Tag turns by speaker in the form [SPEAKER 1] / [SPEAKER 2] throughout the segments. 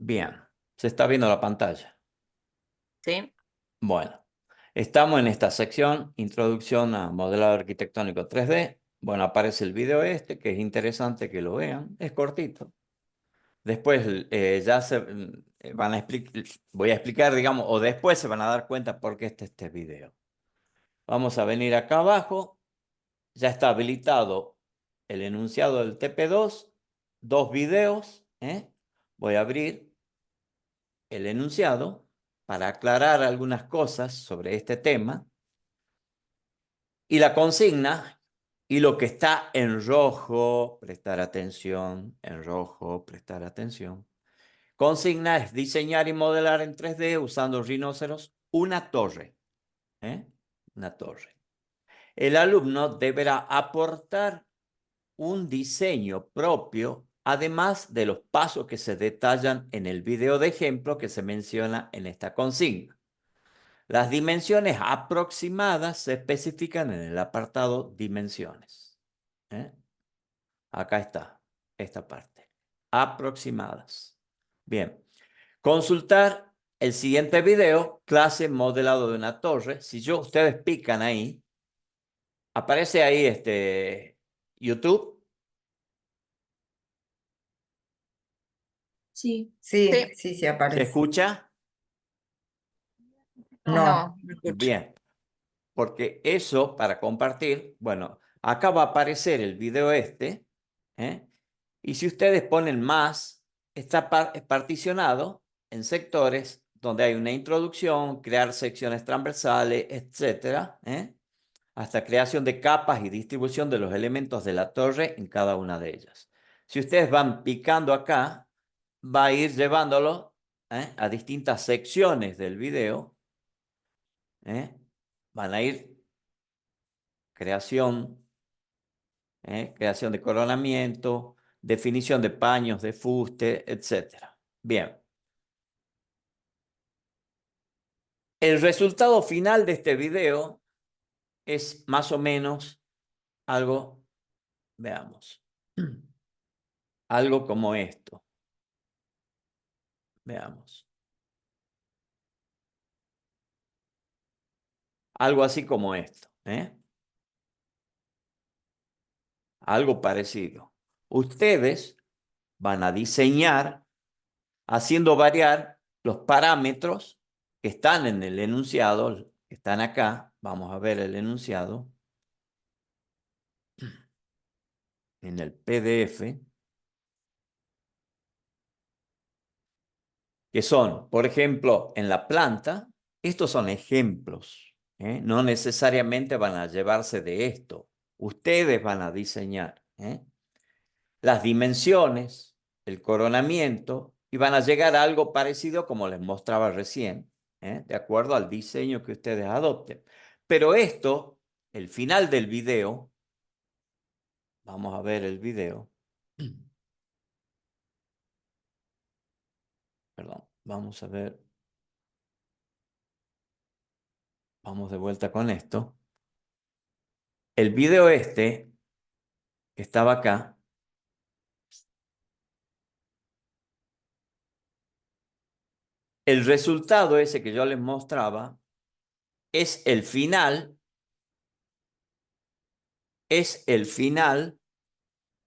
[SPEAKER 1] Bien, se está viendo la pantalla.
[SPEAKER 2] Sí,
[SPEAKER 1] Bueno, estamos en esta sección, Introducción a Modelado Arquitectónico 3D. Bueno, aparece el video este, que es interesante que lo vean, es cortito. Después ya se van a explicar, voy a explicar, digamos, o después se van a dar cuenta por qué está este video. Vamos a venir acá abajo, ya está habilitado el enunciado del TP2, dos videos, ¿eh? Voy a abrir el enunciado para aclarar algunas cosas sobre este tema. Y la consigna, y lo que está en rojo, prestar atención, en rojo, prestar atención. Consigna es diseñar y modelar en 3D usando rinoceros una torre. ¿Eh? Una torre. El alumno deberá aportar un diseño propio, además de los pasos que se detallan en el video de ejemplo que se menciona en esta consigna. Las dimensiones aproximadas se especifican en el apartado dimensiones. ¿Eh? Acá está, esta parte. Aproximadas. Bien. Consultar el siguiente video, clase modelado de una torre. Si ustedes pican ahí, aparece ahí YouTube.
[SPEAKER 3] Sí.
[SPEAKER 2] sí,
[SPEAKER 4] Sí,
[SPEAKER 1] ¿Se
[SPEAKER 4] aparece.
[SPEAKER 1] escucha?
[SPEAKER 4] No.
[SPEAKER 2] no escucho.
[SPEAKER 1] Bien. Porque eso, para compartir, bueno, acá va a aparecer el video este, ¿eh? Y si ustedes ponen más, está particionado en sectores donde hay una introducción, crear secciones transversales, etcétera, ¿eh? Hasta creación de capas y distribución de los elementos de la torre en cada una de ellas. Si ustedes van picando acá, va a ir llevándolo, a distintas secciones del video, ¿eh? Van a ir creación, creación de coronamiento, definición de paños de fuste, etcétera. Bien. El resultado final de este video es más o menos algo, veamos, algo como esto. Veamos. Algo así como esto, ¿eh? Algo parecido. Ustedes van a diseñar haciendo variar los parámetros que están en el enunciado, que están acá. Vamos a ver el enunciado en el PDF, que son, por ejemplo, en la planta, estos son ejemplos, ¿eh? No necesariamente van a llevarse de esto. Ustedes van a diseñar, ¿eh? Las dimensiones, el coronamiento, y van a llegar a algo parecido como les mostraba recién, de acuerdo al diseño que ustedes adopten. Pero esto, el final del video, vamos a ver el video. Perdón, vamos a ver. Vamos de vuelta con esto. El video que estaba acá, el resultado ese que yo les mostraba es el final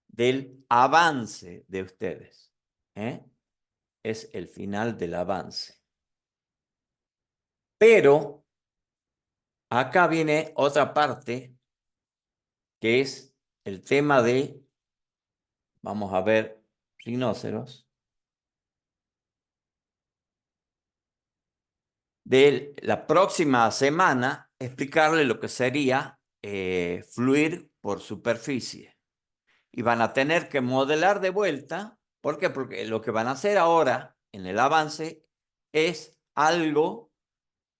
[SPEAKER 1] del avance de ustedes. Es el final del avance. Pero acá viene otra parte que es el tema de, vamos a ver, rinoceros, de la próxima semana explicarle lo que sería fluir por superficie. Y van a tener que modelar de vuelta. ¿Por qué? Porque lo que van a hacer ahora en el avance es algo,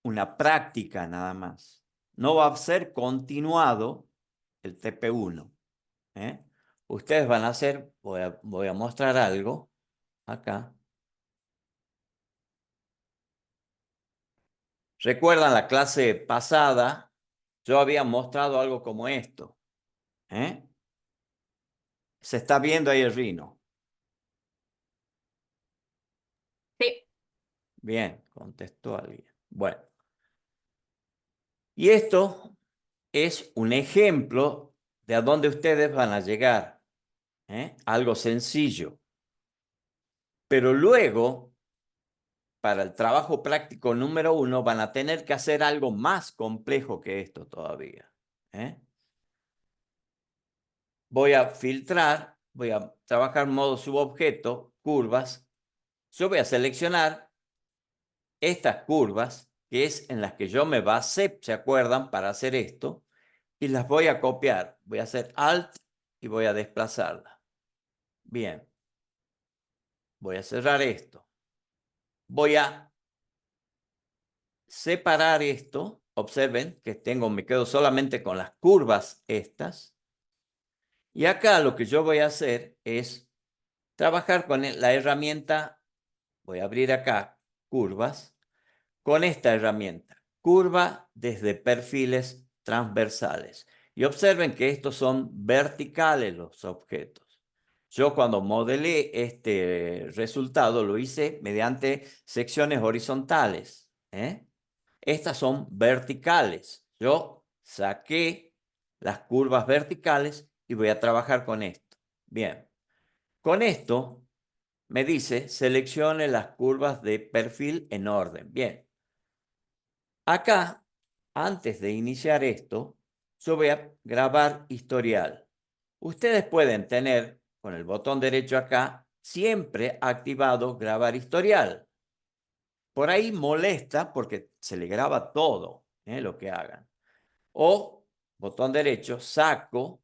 [SPEAKER 1] una práctica nada más. No va a ser continuado el TP1. Ustedes van a hacer, voy a mostrar algo acá. ¿Recuerdan la clase pasada? Yo había mostrado algo como esto. Se está viendo ahí el rino. Bien, contestó alguien. Bueno, y esto es un ejemplo de a dónde ustedes van a llegar. Algo sencillo. Pero luego, para el trabajo práctico número 1, van a tener que hacer algo más complejo que esto todavía. Voy a filtrar, voy a trabajar en modo subobjeto, curvas. Yo voy a seleccionar estas curvas, que es en las que yo me basé, ¿se acuerdan? Para hacer esto. Y las voy a copiar. Voy a hacer Alt y voy a desplazarla. Bien. Voy a cerrar esto. Voy a separar esto. Observen que me quedo solamente con las curvas estas. Y acá lo que yo voy a hacer es trabajar con la herramienta. Voy a abrir acá curvas. Con esta herramienta, curva desde perfiles transversales. Y observen que estos son verticales los objetos. Yo cuando modelé este resultado lo hice mediante secciones horizontales. Estas son verticales. Yo saqué las curvas verticales y voy a trabajar con esto. Bien, con esto me dice seleccione las curvas de perfil en orden. Bien. Acá, antes de iniciar esto, yo voy a grabar historial. Ustedes pueden tener, con el botón derecho acá, siempre activado grabar historial. Por ahí molesta porque se le graba todo lo que hagan. O, botón derecho, saco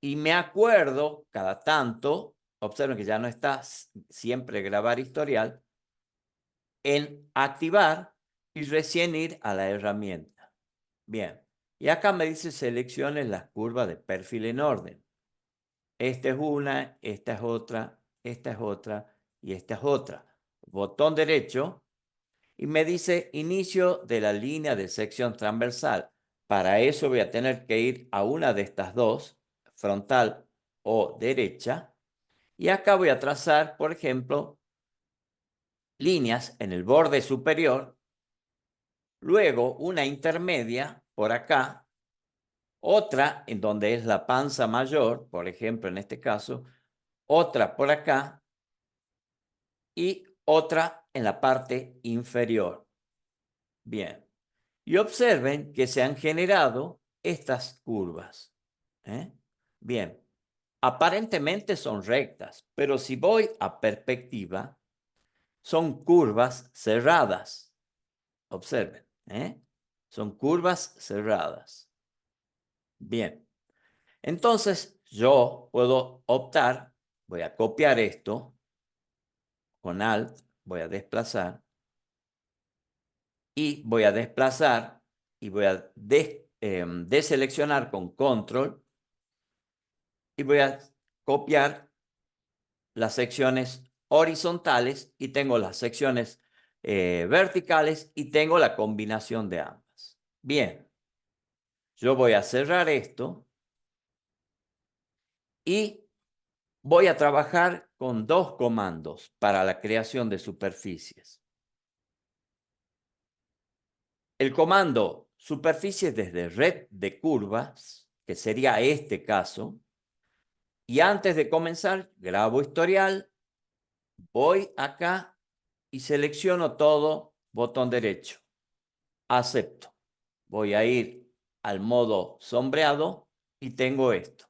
[SPEAKER 1] y me acuerdo cada tanto, observen que ya no está siempre grabar historial, en activar y recién ir a la herramienta. Bien, y acá me dice seleccione las curvas de perfil en orden. Esta es una, esta es otra, esta es otra y esta es otra. Botón derecho y me dice inicio de la línea de sección transversal. Para eso voy a tener que ir a una de estas dos, frontal o derecha. Y acá voy a trazar, por ejemplo, líneas en el borde superior. Luego una intermedia por acá, otra en donde es la panza mayor, por ejemplo, en este caso, otra por acá y otra en la parte inferior. Bien. Y observen que se han generado estas curvas. Bien. Aparentemente son rectas, pero si voy a perspectiva, son curvas cerradas. Observen. Son curvas cerradas. Bien. Entonces, yo puedo optar, voy a copiar esto, con Alt, voy a desplazar, y voy a desplazar, y voy a deseleccionar con Control, y voy a copiar las secciones horizontales, y tengo las secciones verticales, y tengo la combinación de ambas. Bien, yo voy a cerrar esto, y voy a trabajar con dos comandos para la creación de superficies. El comando superficie desde red de curvas, que sería este caso, y antes de comenzar, grabo historial, voy acá y selecciono todo, botón derecho, acepto. Voy a ir al modo sombreado y tengo esto.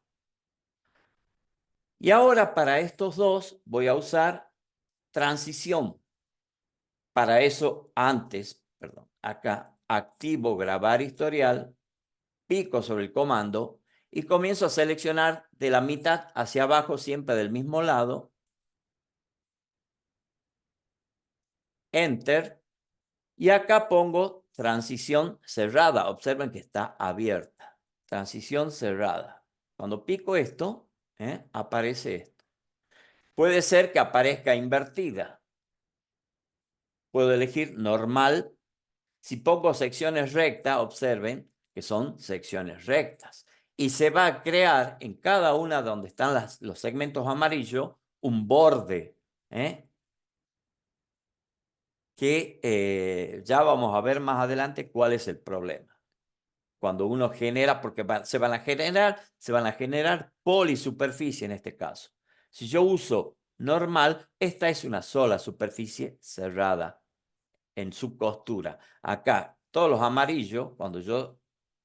[SPEAKER 1] Y ahora para estos dos voy a usar transición. Para eso acá activo grabar historial, pico sobre el comando y comienzo a seleccionar de la mitad hacia abajo, siempre del mismo lado. Enter. Y acá pongo transición cerrada. Observen que está abierta. Transición cerrada. Cuando pico esto, aparece esto. Puede ser que aparezca invertida. Puedo elegir normal. Si pongo secciones rectas, observen que son secciones rectas. Y se va a crear en cada una donde están los segmentos amarillos un borde. que ya vamos a ver más adelante cuál es el problema. Cuando uno genera, porque se van a generar polisuperficie en este caso. Si yo uso normal, esta es una sola superficie cerrada en su costura. Acá, todos los amarillos, cuando yo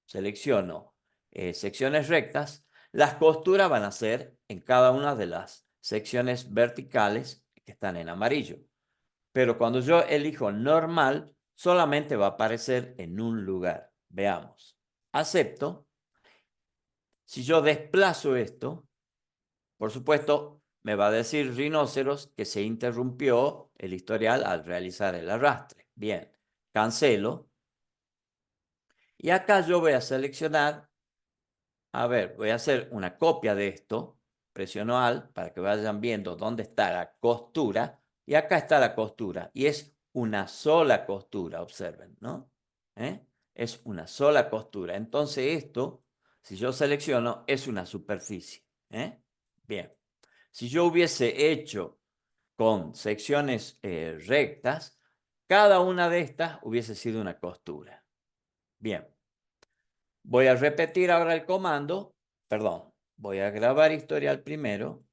[SPEAKER 1] selecciono secciones rectas, las costuras van a ser en cada una de las secciones verticales que están en amarillo. Pero cuando yo elijo normal, solamente va a aparecer en un lugar. Veamos. Acepto. Si yo desplazo esto, por supuesto, me va a decir Rhinoceros que se interrumpió el historial al realizar el arrastre. Bien, cancelo. Y acá yo voy a seleccionar, a ver, voy a hacer una copia de esto. Presiono Alt para que vayan viendo dónde está la costura. Y acá está la costura. Y es una sola costura, observen, ¿no? Es una sola costura. Entonces esto, si yo selecciono, es una superficie. Bien. Si yo hubiese hecho con secciones rectas, cada una de estas hubiese sido una costura. Bien. Voy a repetir ahora el comando. Perdón. Voy a grabar historial primero.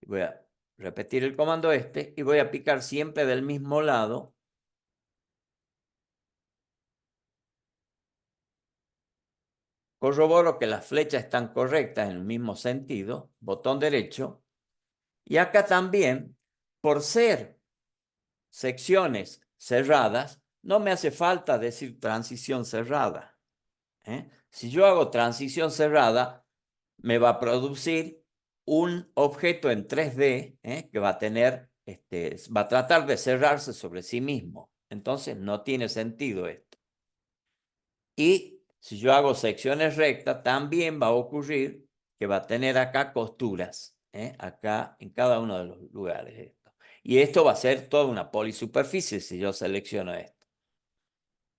[SPEAKER 1] Voy a repetir el comando y voy a picar siempre del mismo lado. Corroboro que las flechas están correctas en el mismo sentido. Botón derecho. Y acá también, por ser secciones cerradas, no me hace falta decir transición cerrada. Si yo hago transición cerrada, me va a producir un objeto en 3D que va a tener, va a tratar de cerrarse sobre sí mismo. Entonces no tiene sentido esto. Y si yo hago secciones rectas, también va a ocurrir que va a tener acá costuras, acá en cada uno de los lugares. Esto. Y esto va a ser toda una polisuperficie si yo selecciono esto.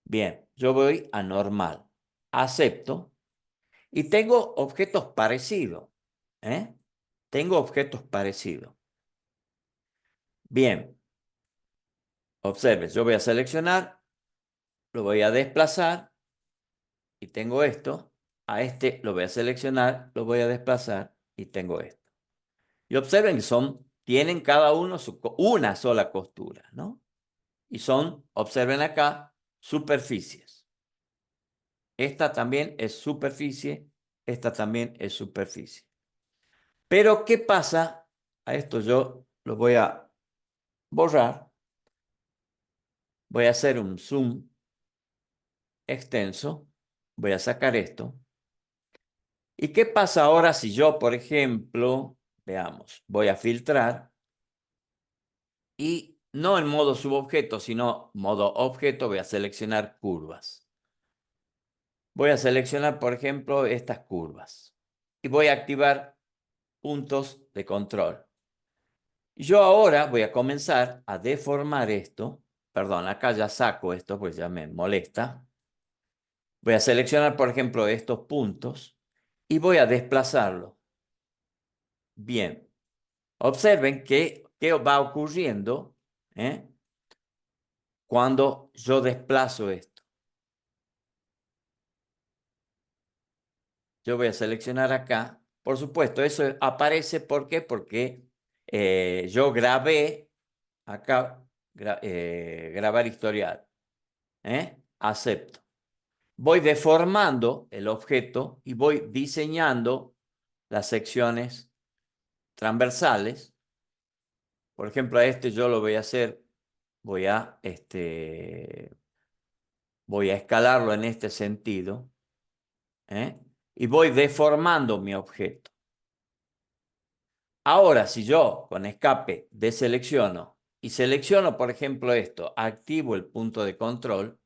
[SPEAKER 1] Bien, yo voy a normal, acepto y tengo objetos parecidos. Tengo objetos parecidos. Bien, observe, yo voy a seleccionar, lo voy a desplazar y tengo esto. A este lo voy a seleccionar, lo voy a desplazar y tengo esto. Y observen que tienen cada uno una sola costura, ¿no? Y observen acá, superficies. Esta también es superficie, esta también es superficie. Pero, ¿qué pasa? A esto yo lo voy a borrar. Voy a hacer un zoom extenso. Voy a sacar esto. ¿Y qué pasa ahora si yo, por ejemplo, veamos, voy a filtrar y no en modo subobjeto, sino modo objeto, voy a seleccionar curvas. Voy a seleccionar, por ejemplo, estas curvas y voy a activar puntos de control. Yo ahora voy a comenzar a deformar esto. Perdón, acá ya saco esto, pues ya me molesta. Voy a seleccionar, por ejemplo, estos puntos y voy a desplazarlo. Bien, observen qué va ocurriendo cuando yo desplazo esto. Yo voy a seleccionar acá. Por supuesto, eso aparece, ¿por qué? Porque yo grabé acá, grabar historial. Acepto. Voy deformando el objeto y voy diseñando las secciones transversales. Por ejemplo, a este yo lo voy a hacer, voy a escalarlo en este sentido, y voy deformando mi objeto. Ahora, si yo con escape deselecciono y selecciono, por ejemplo, esto, activo el punto de control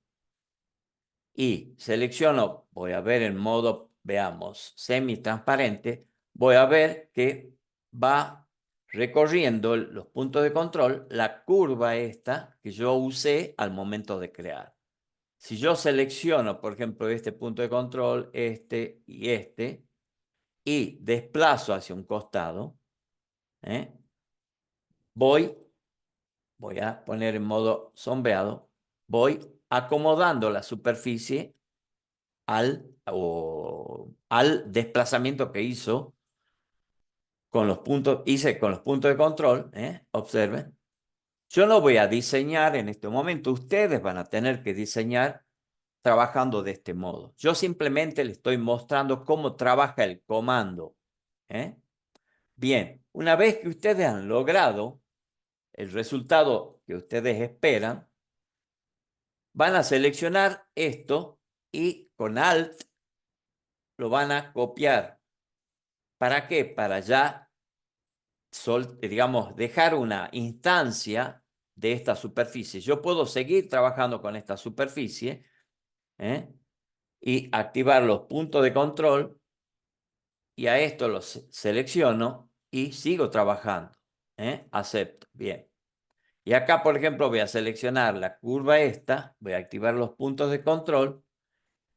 [SPEAKER 1] y selecciono, voy a ver en modo, veamos, semi-transparente, voy a ver que va recorriendo los puntos de control, la curva esta que yo usé al momento de crear. Si yo selecciono, por ejemplo, este punto de control, y desplazo hacia un costado, voy voy a poner en modo sombreado, voy acomodando la superficie al desplazamiento que hizo con los puntos, hice con los puntos de control, observen. Yo no voy a diseñar en este momento, ustedes van a tener que diseñar trabajando de este modo. Yo simplemente les estoy mostrando cómo trabaja el comando. ¿eh? Bien, una vez que ustedes han logrado el resultado que ustedes esperan, van a seleccionar esto y con Alt lo van a copiar. ¿Para qué? Para ya, digamos, dejar una instancia de esta superficie. Yo puedo seguir trabajando con esta superficie y activar los puntos de control y a esto los selecciono y sigo trabajando. Acepto. Bien. Y acá, por ejemplo, voy a seleccionar la curva esta, voy a activar los puntos de control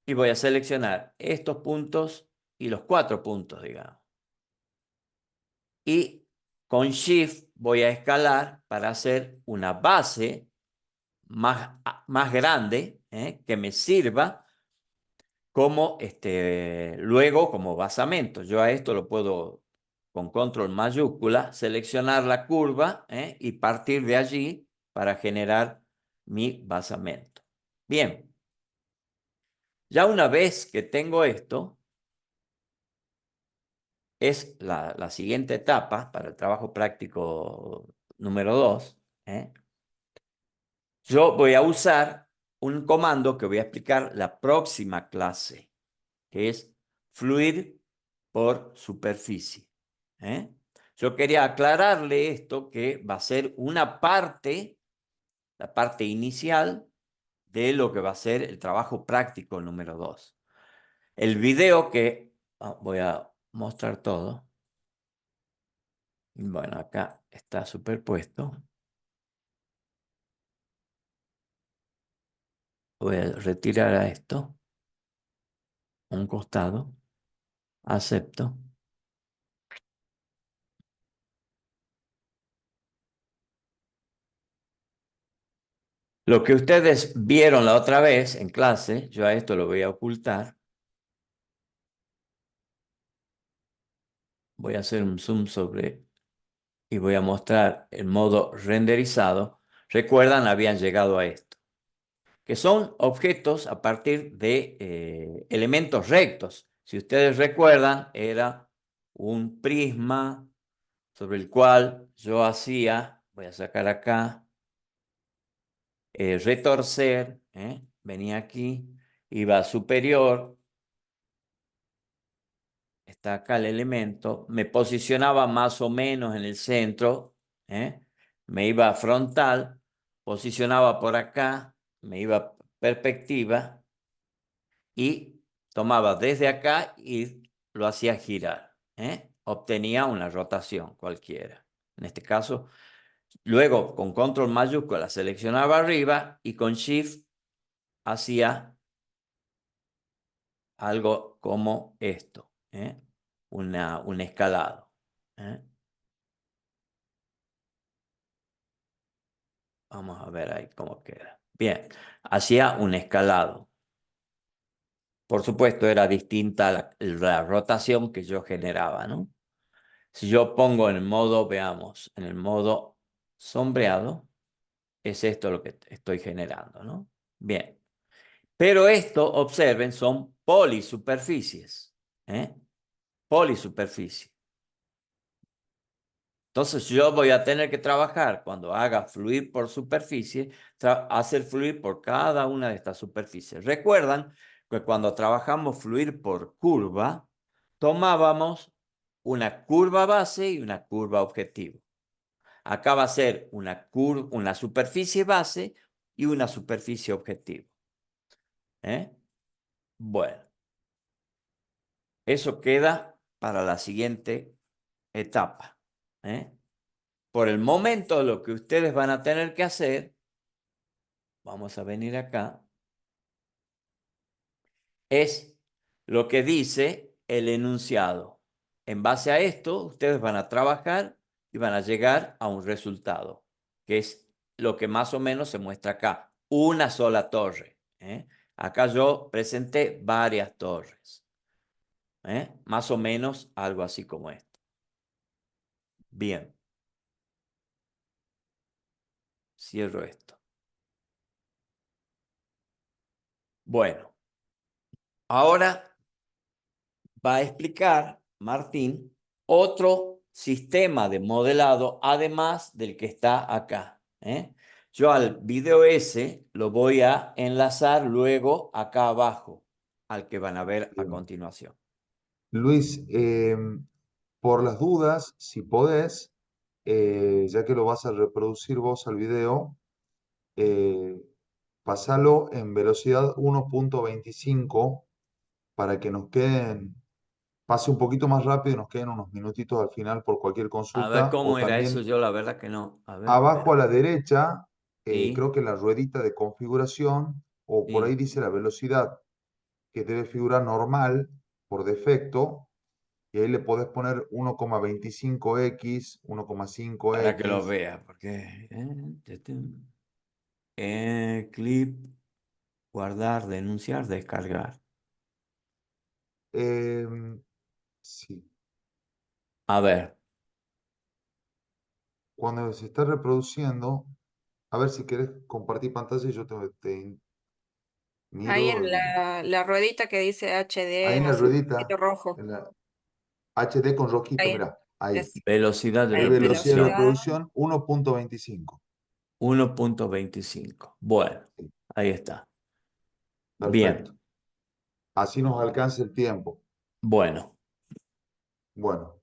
[SPEAKER 1] y voy a seleccionar estos puntos y los 4 puntos, digamos. Y con Shift voy a escalar para hacer una base más grande que me sirva como luego como basamento. Yo a esto lo puedo con control mayúscula seleccionar la curva y partir de allí para generar mi basamento. Bien, ya una vez que tengo esto, es la siguiente etapa para el trabajo práctico número 2. Yo voy a usar un comando que voy a explicar la próxima clase, que es fluir por superficie. Yo quería aclararle esto, que va a ser una parte, la parte inicial de lo que va a ser el trabajo práctico número 2. El video que voy a mostrar todo. Bueno, acá está superpuesto. Voy a retirar a esto, un costado, acepto. Lo que ustedes vieron la otra vez en clase, yo a esto lo voy a ocultar. Voy a hacer un zoom sobre y voy a mostrar el modo renderizado. Recuerdan, habían llegado a esto, que son objetos a partir de elementos rectos. Si ustedes recuerdan, era un prisma sobre el cual yo hacía, voy a sacar acá, retorcer, venía aquí, iba a superior, está acá el elemento, me posicionaba más o menos en el centro, me iba a frontal, posicionaba por acá, me iba a perspectiva y tomaba desde acá y lo hacía girar. Obtenía una rotación cualquiera. En este caso, luego con control mayúscula seleccionaba arriba y con shift hacía algo como esto, un escalado. Vamos a ver ahí cómo queda. Bien, hacía un escalado. Por supuesto, era distinta la rotación que yo generaba, ¿no? Si yo pongo en el modo, veamos, en el modo sombreado, es esto lo que estoy generando, ¿no? Bien. Pero esto, observen, son polisuperficies. Polisuperficie. Entonces yo voy a tener que trabajar cuando haga fluir por superficie, hacer fluir por cada una de estas superficies. Recuerdan que cuando trabajamos fluir por curva, tomábamos una curva base y una curva objetivo. Acá va a ser una superficie base y una superficie objetivo. Bueno, eso queda para la siguiente etapa. Por el momento, lo que ustedes van a tener que hacer, vamos a venir acá, es lo que dice el enunciado. En base a esto, ustedes van a trabajar y van a llegar a un resultado, que es lo que más o menos se muestra acá, una sola torre. Acá yo presenté varias torres. Más o menos algo así como esto. Bien, cierro esto. Bueno, ahora va a explicar, Martín, otro sistema de modelado, además del que está acá. Yo al video ese lo voy a enlazar luego acá abajo, al que van a ver a
[SPEAKER 2] Bien.
[SPEAKER 1] continuación.
[SPEAKER 2] Luis, por las dudas, si podés, ya que lo vas a reproducir vos al video, eh, pasalo en velocidad 1.25 para que nos queden, pase un poquito más rápido y nos queden unos minutitos al final por cualquier
[SPEAKER 1] A ver
[SPEAKER 2] consulta. O
[SPEAKER 1] cómo era eso,
[SPEAKER 2] también
[SPEAKER 1] yo la verdad que no. A ver,
[SPEAKER 2] abajo
[SPEAKER 1] espera.
[SPEAKER 2] a la derecha,
[SPEAKER 1] Sí,
[SPEAKER 2] creo que la ruedita de configuración, o por ahí
[SPEAKER 1] sí.
[SPEAKER 2] dice la velocidad que debe figurar normal por defecto. Y ahí le podés poner 1,25x,
[SPEAKER 1] Para que lo
[SPEAKER 2] 1,5x.
[SPEAKER 1] vea, porque... clip, guardar, denunciar, descargar.
[SPEAKER 2] Sí.
[SPEAKER 1] A ver,
[SPEAKER 2] Cuando se está reproduciendo, a ver si querés compartir pantalla y yo te
[SPEAKER 3] Ahí
[SPEAKER 2] miro.
[SPEAKER 3] en la ruedita que dice
[SPEAKER 2] Ahí
[SPEAKER 3] HD,
[SPEAKER 2] en
[SPEAKER 3] no
[SPEAKER 2] la
[SPEAKER 3] sé, un poquito
[SPEAKER 2] ruedita,
[SPEAKER 3] rojo.
[SPEAKER 2] en la HD con rojito,
[SPEAKER 3] Ahí,
[SPEAKER 2] mirá, ahí.
[SPEAKER 1] velocidad de
[SPEAKER 2] Ahí
[SPEAKER 3] ahí,
[SPEAKER 2] velocidad de
[SPEAKER 1] reproducción.
[SPEAKER 3] velocidad.
[SPEAKER 2] reproducción 1.25.
[SPEAKER 1] 1.25. Bueno,
[SPEAKER 2] Sí,
[SPEAKER 1] ahí está.
[SPEAKER 2] perfecto.
[SPEAKER 1] Bien,
[SPEAKER 2] Así nos alcanza el tiempo.
[SPEAKER 1] bueno.
[SPEAKER 2] Bueno,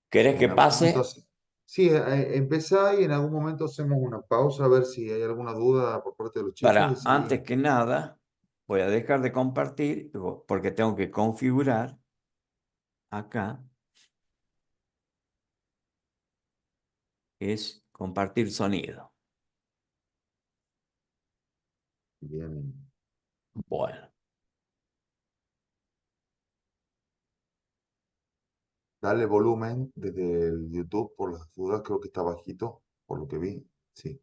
[SPEAKER 1] ¿Querés que
[SPEAKER 2] en algún momento,
[SPEAKER 1] pase?
[SPEAKER 2] sí, empezá y en algún momento hacemos una pausa a ver si hay alguna duda por parte de los chicos y
[SPEAKER 1] Para, antes
[SPEAKER 2] seguimos.
[SPEAKER 1] que nada, voy a dejar de compartir porque tengo que configurar acá, es compartir sonido.
[SPEAKER 2] Bien.
[SPEAKER 1] Bueno,
[SPEAKER 2] Dale volumen desde el YouTube por las dudas, creo que está bajito, por lo que vi. Sí.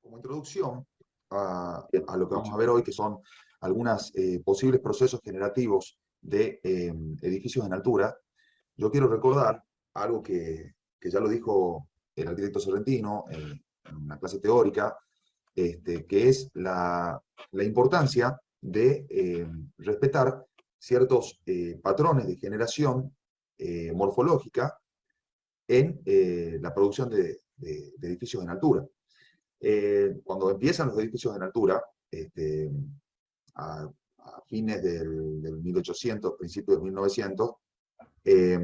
[SPEAKER 2] Como introducción a lo que vamos a ver hoy, que son algunos posibles procesos generativos de edificios en altura, yo quiero recordar algo que ya lo dijo el arquitecto Sorrentino en una clase teórica, que es la importancia de respetar ciertos patrones de generación morfológica en la producción de edificios en altura. Cuando empiezan los edificios en altura, a fines del 1800, principios de 1900, eh,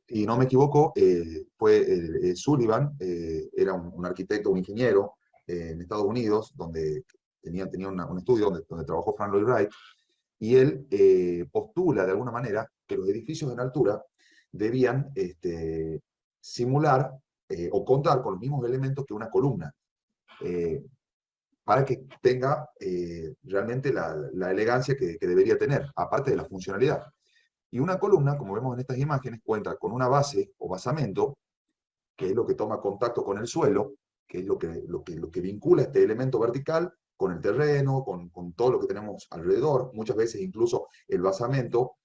[SPEAKER 2] y no me equivoco, fue Sullivan, era un arquitecto, un ingeniero en Estados Unidos, donde tenía un estudio donde trabajó Frank Lloyd Wright, y él postula de alguna manera que los edificios en altura debían simular o contar con los mismos elementos que una columna, eh, para que tenga realmente la elegancia que debería tener, aparte de la funcionalidad. Y una columna, como vemos en estas imágenes, cuenta con una base o basamento, que es lo que toma contacto con el suelo, que es lo que vincula este elemento vertical con el terreno, con todo lo que tenemos alrededor. Muchas veces incluso el basamento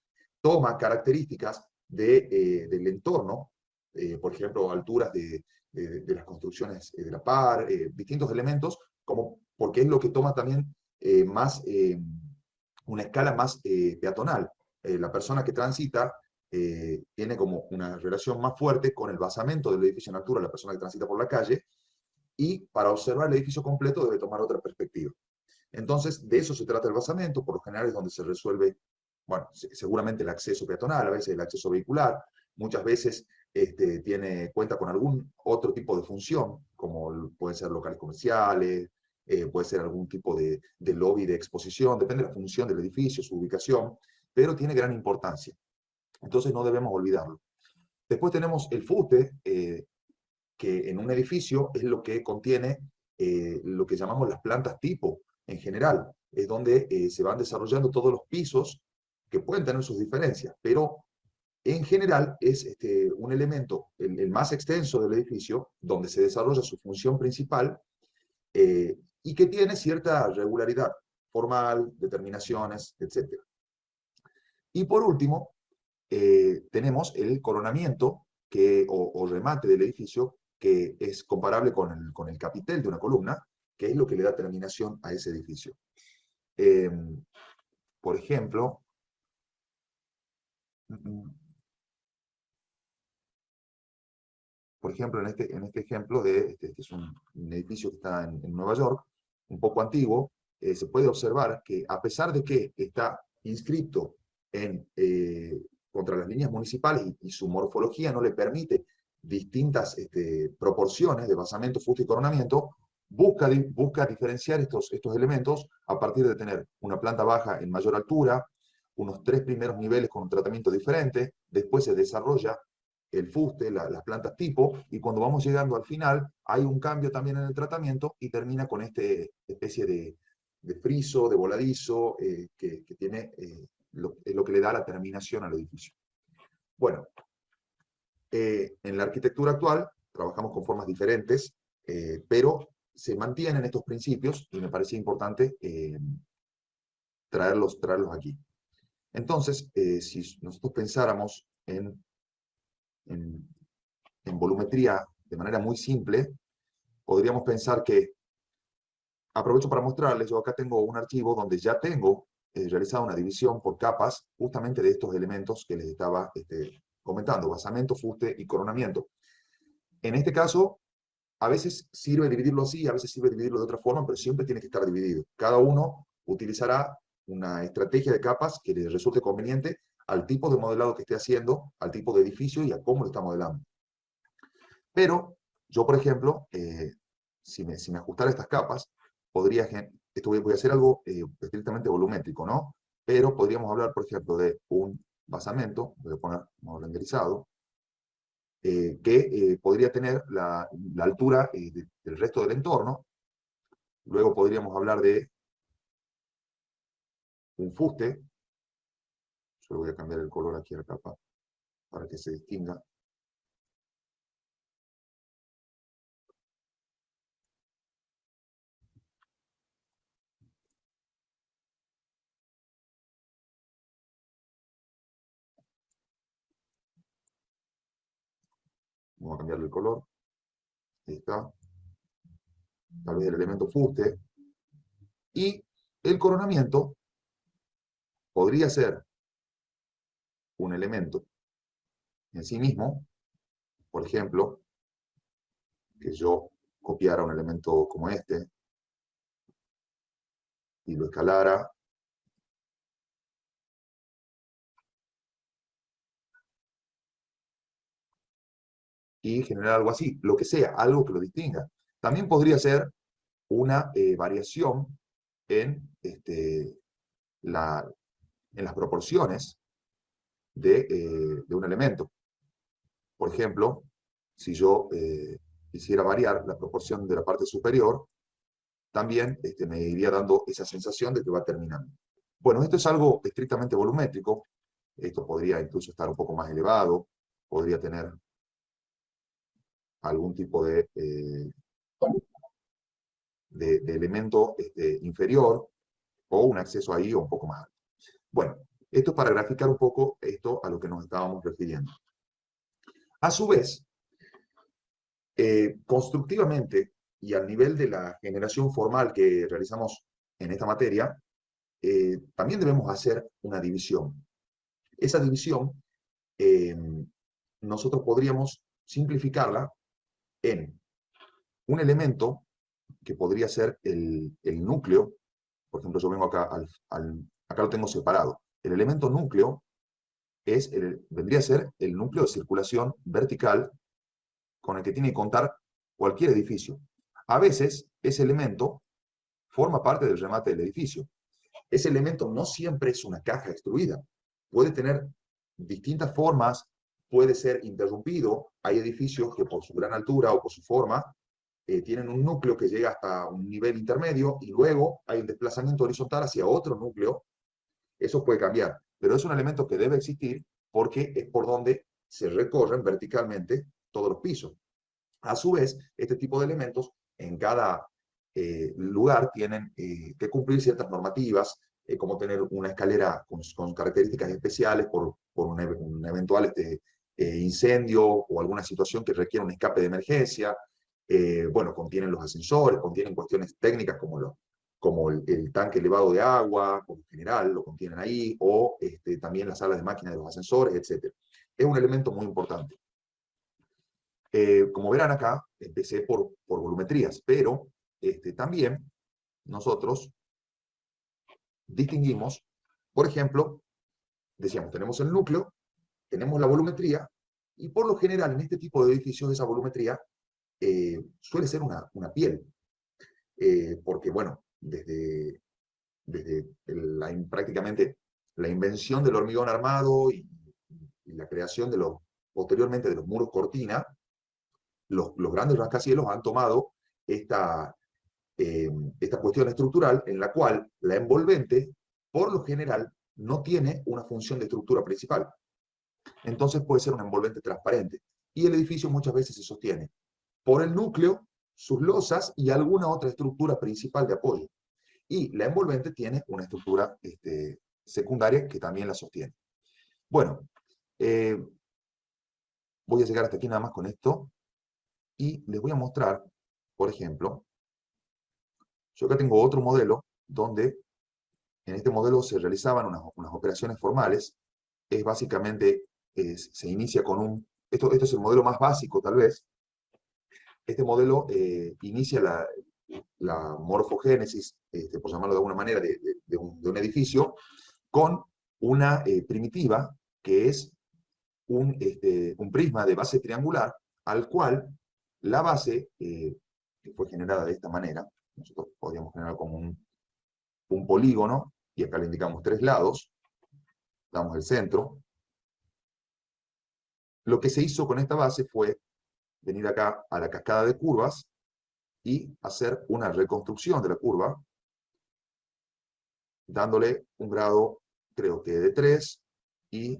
[SPEAKER 2] toma características del entorno, por ejemplo, alturas de las construcciones de la par, distintos elementos, como, porque es lo que toma también más, una escala más peatonal. La persona que transita tiene como una relación más fuerte con el basamento del edificio en altura, la persona que transita por la calle, y para observar el edificio completo debe tomar otra perspectiva. Entonces, de eso se trata el basamento, por lo general es donde se resuelve, bueno, seguramente el acceso peatonal, a veces el acceso vehicular, muchas veces cuenta con algún otro tipo de función, como pueden ser locales comerciales, puede ser algún tipo de lobby de exposición, depende de la función del edificio, su ubicación, pero tiene gran importancia. Entonces no debemos olvidarlo. Después tenemos el FUTE, que en un edificio es lo que contiene lo que llamamos las plantas tipo en general. Es donde se van desarrollando todos los pisos que pueden tener sus diferencias, pero en general es un elemento, el más extenso del edificio, donde se desarrolla su función principal y que tiene cierta regularidad formal, determinaciones, etc. Y por último, tenemos el coronamiento o remate del edificio, que es comparable con el capitel de una columna, que es lo que le da terminación a ese edificio. Por ejemplo, en este ejemplo este es un edificio que está en Nueva York, un poco antiguo, se puede observar que a pesar de que está inscrito contra las líneas municipales y su morfología no le permite distintas proporciones de basamento, fuste y coronamiento, busca diferenciar estos elementos a partir de tener una planta baja en mayor altura, unos 3 primeros niveles con un tratamiento diferente, después se desarrolla el fuste, las plantas tipo, y cuando vamos llegando al final hay un cambio también en el tratamiento y termina con esta especie de friso, de voladizo, que tiene lo que le da la terminación al edificio. Bueno, en la arquitectura actual trabajamos con formas diferentes, pero se mantienen estos principios y me parecía importante traerlos aquí. Entonces, si nosotros pensáramos en volumetría de manera muy simple, podríamos pensar que, aprovecho para mostrarles, yo acá tengo un archivo donde ya tengo realizado una división por capas justamente de estos elementos que les estaba comentando, basamento, fuste y coronamiento. En este caso, a veces sirve dividirlo así, a veces sirve dividirlo de otra forma, pero siempre tiene que estar dividido. Cada uno utilizará una estrategia de capas que les resulte conveniente al tipo de modelado que esté haciendo, al tipo de edificio y a cómo lo está modelando. Pero yo, por ejemplo, si me ajustara estas capas, voy a hacer algo estrictamente volumétrico, ¿no? Pero podríamos hablar, por ejemplo, de un basamento, voy a poner modo renderizado, que podría tener la altura del resto del entorno. Luego podríamos hablar de un fuste. Solo voy a cambiar el color aquí a la capa para que se distinga. Vamos a cambiarle el color. Ahí está. Tal vez el elemento fuste. Y el coronamiento podría ser un elemento en sí mismo, por ejemplo, que yo copiara un elemento como este y lo escalara y generar algo así, lo que sea, algo que lo distinga. También podría ser una variación en, las proporciones de un elemento. Por ejemplo, si yo quisiera variar la proporción de la parte superior, también me iría dando esa sensación de que va terminando. Bueno, esto es algo estrictamente volumétrico. Esto podría incluso estar un poco más elevado, podría tener algún tipo de elemento inferior o un acceso ahí o un poco más alto. Bueno, esto es para graficar un poco esto a lo que nos estábamos refiriendo. A su vez, constructivamente y al nivel de la generación formal que realizamos en esta materia, también debemos hacer una división. Esa división nosotros podríamos simplificarla en un elemento que podría ser el núcleo. Por ejemplo, yo vengo acá, acá lo tengo separado. El elemento núcleo vendría a ser el núcleo de circulación vertical con el que tiene que contar cualquier edificio. A veces, ese elemento forma parte del remate del edificio. Ese elemento no siempre es una caja extruida. Puede tener distintas formas, puede ser interrumpido. Hay edificios que por su gran altura o por su forma tienen un núcleo que llega hasta un nivel intermedio y luego hay un desplazamiento horizontal hacia otro núcleo. Eso puede cambiar, pero es un elemento que debe existir porque es por donde se recorren verticalmente todos los pisos. A su vez, este tipo de elementos en cada lugar tienen que cumplir ciertas normativas, como tener una escalera con características especiales por un eventual incendio o alguna situación que requiera un escape de emergencia. Bueno, contienen los ascensores, contienen cuestiones técnicas como el tanque elevado de agua, por lo general lo contienen ahí, o también las salas de máquinas de los ascensores, etc. Es un elemento muy importante. Como verán acá, empecé por volumetrías, pero también nosotros distinguimos, por ejemplo, decíamos, tenemos el núcleo, tenemos la volumetría, y por lo general en este tipo de edificios esa volumetría suele ser una piel, porque bueno, desde prácticamente la invención del hormigón armado y la creación posteriormente de los muros cortina, los grandes rascacielos han tomado esta cuestión estructural en la cual la envolvente, por lo general, no tiene una función de estructura principal. Entonces puede ser un envolvente transparente. Y el edificio muchas veces se sostiene por el núcleo, sus losas y alguna otra estructura principal de apoyo. Y la envolvente tiene una estructura secundaria que también la sostiene. Bueno, voy a llegar hasta aquí nada más con esto. Y les voy a mostrar, por ejemplo, yo acá tengo otro modelo donde en este modelo se realizaban unas operaciones formales. Es básicamente, se inicia con esto es el modelo más básico tal vez. Este modelo inicia la morfogénesis, por llamarlo de alguna manera, de un edificio con una primitiva que es un prisma de base triangular al cual la base, que fue generada de esta manera, nosotros podríamos generar como un polígono, y acá le indicamos 3 lados, damos el centro. Lo que se hizo con esta base fue venir acá a la cascada de curvas y hacer una reconstrucción de la curva, dándole un grado, creo que de 3, y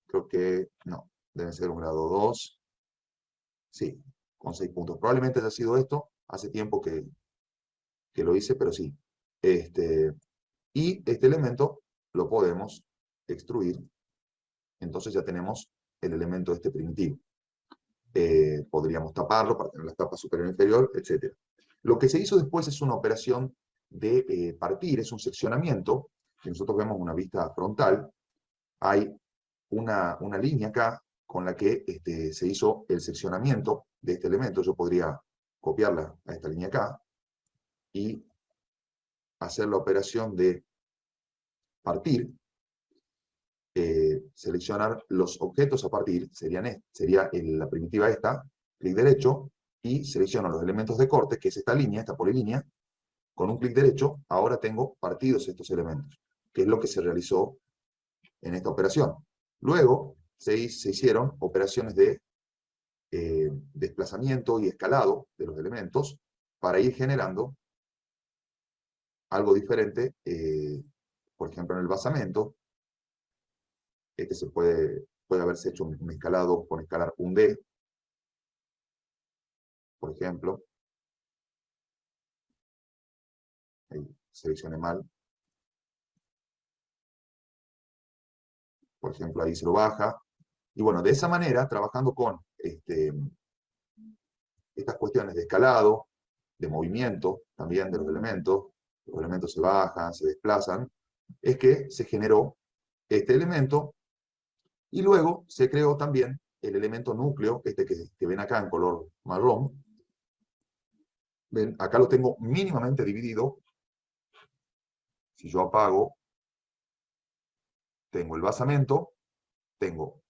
[SPEAKER 2] creo que, no, debe ser un grado 2, sí, con 6 puntos. Probablemente haya sido esto, hace tiempo que lo hice, pero sí. Y este elemento lo podemos extruir, entonces ya tenemos el elemento primitivo. Podríamos taparlo para tener las tapas superior e inferior, etc. Lo que se hizo después es una operación de partir, es un seccionamiento. Si nosotros vemos una vista frontal, hay una línea acá con la que se hizo el seccionamiento de este elemento. Yo podría copiarla a esta línea acá y hacer la operación de partir, seleccionar los objetos a partir, sería la primitiva esta, clic derecho, y selecciono los elementos de corte, que es esta línea, esta polilínea. Con un clic derecho, ahora tengo partidos estos elementos, que es lo que se realizó en esta operación. Luego se hicieron operaciones de desplazamiento y escalado de los elementos para ir generando algo diferente, por ejemplo en el basamento, se puede haberse hecho un escalado con escalar un D, por ejemplo. Ahí seleccioné mal. Por ejemplo, ahí se lo baja. Y bueno, de esa manera, trabajando con estas cuestiones de escalado, de movimiento también de los elementos se bajan, se desplazan, es que se generó este elemento, y luego se creó también el elemento núcleo, que ven acá en color marrón. Ven, acá lo tengo mínimamente dividido. Si yo apago, tengo el basamento, tengo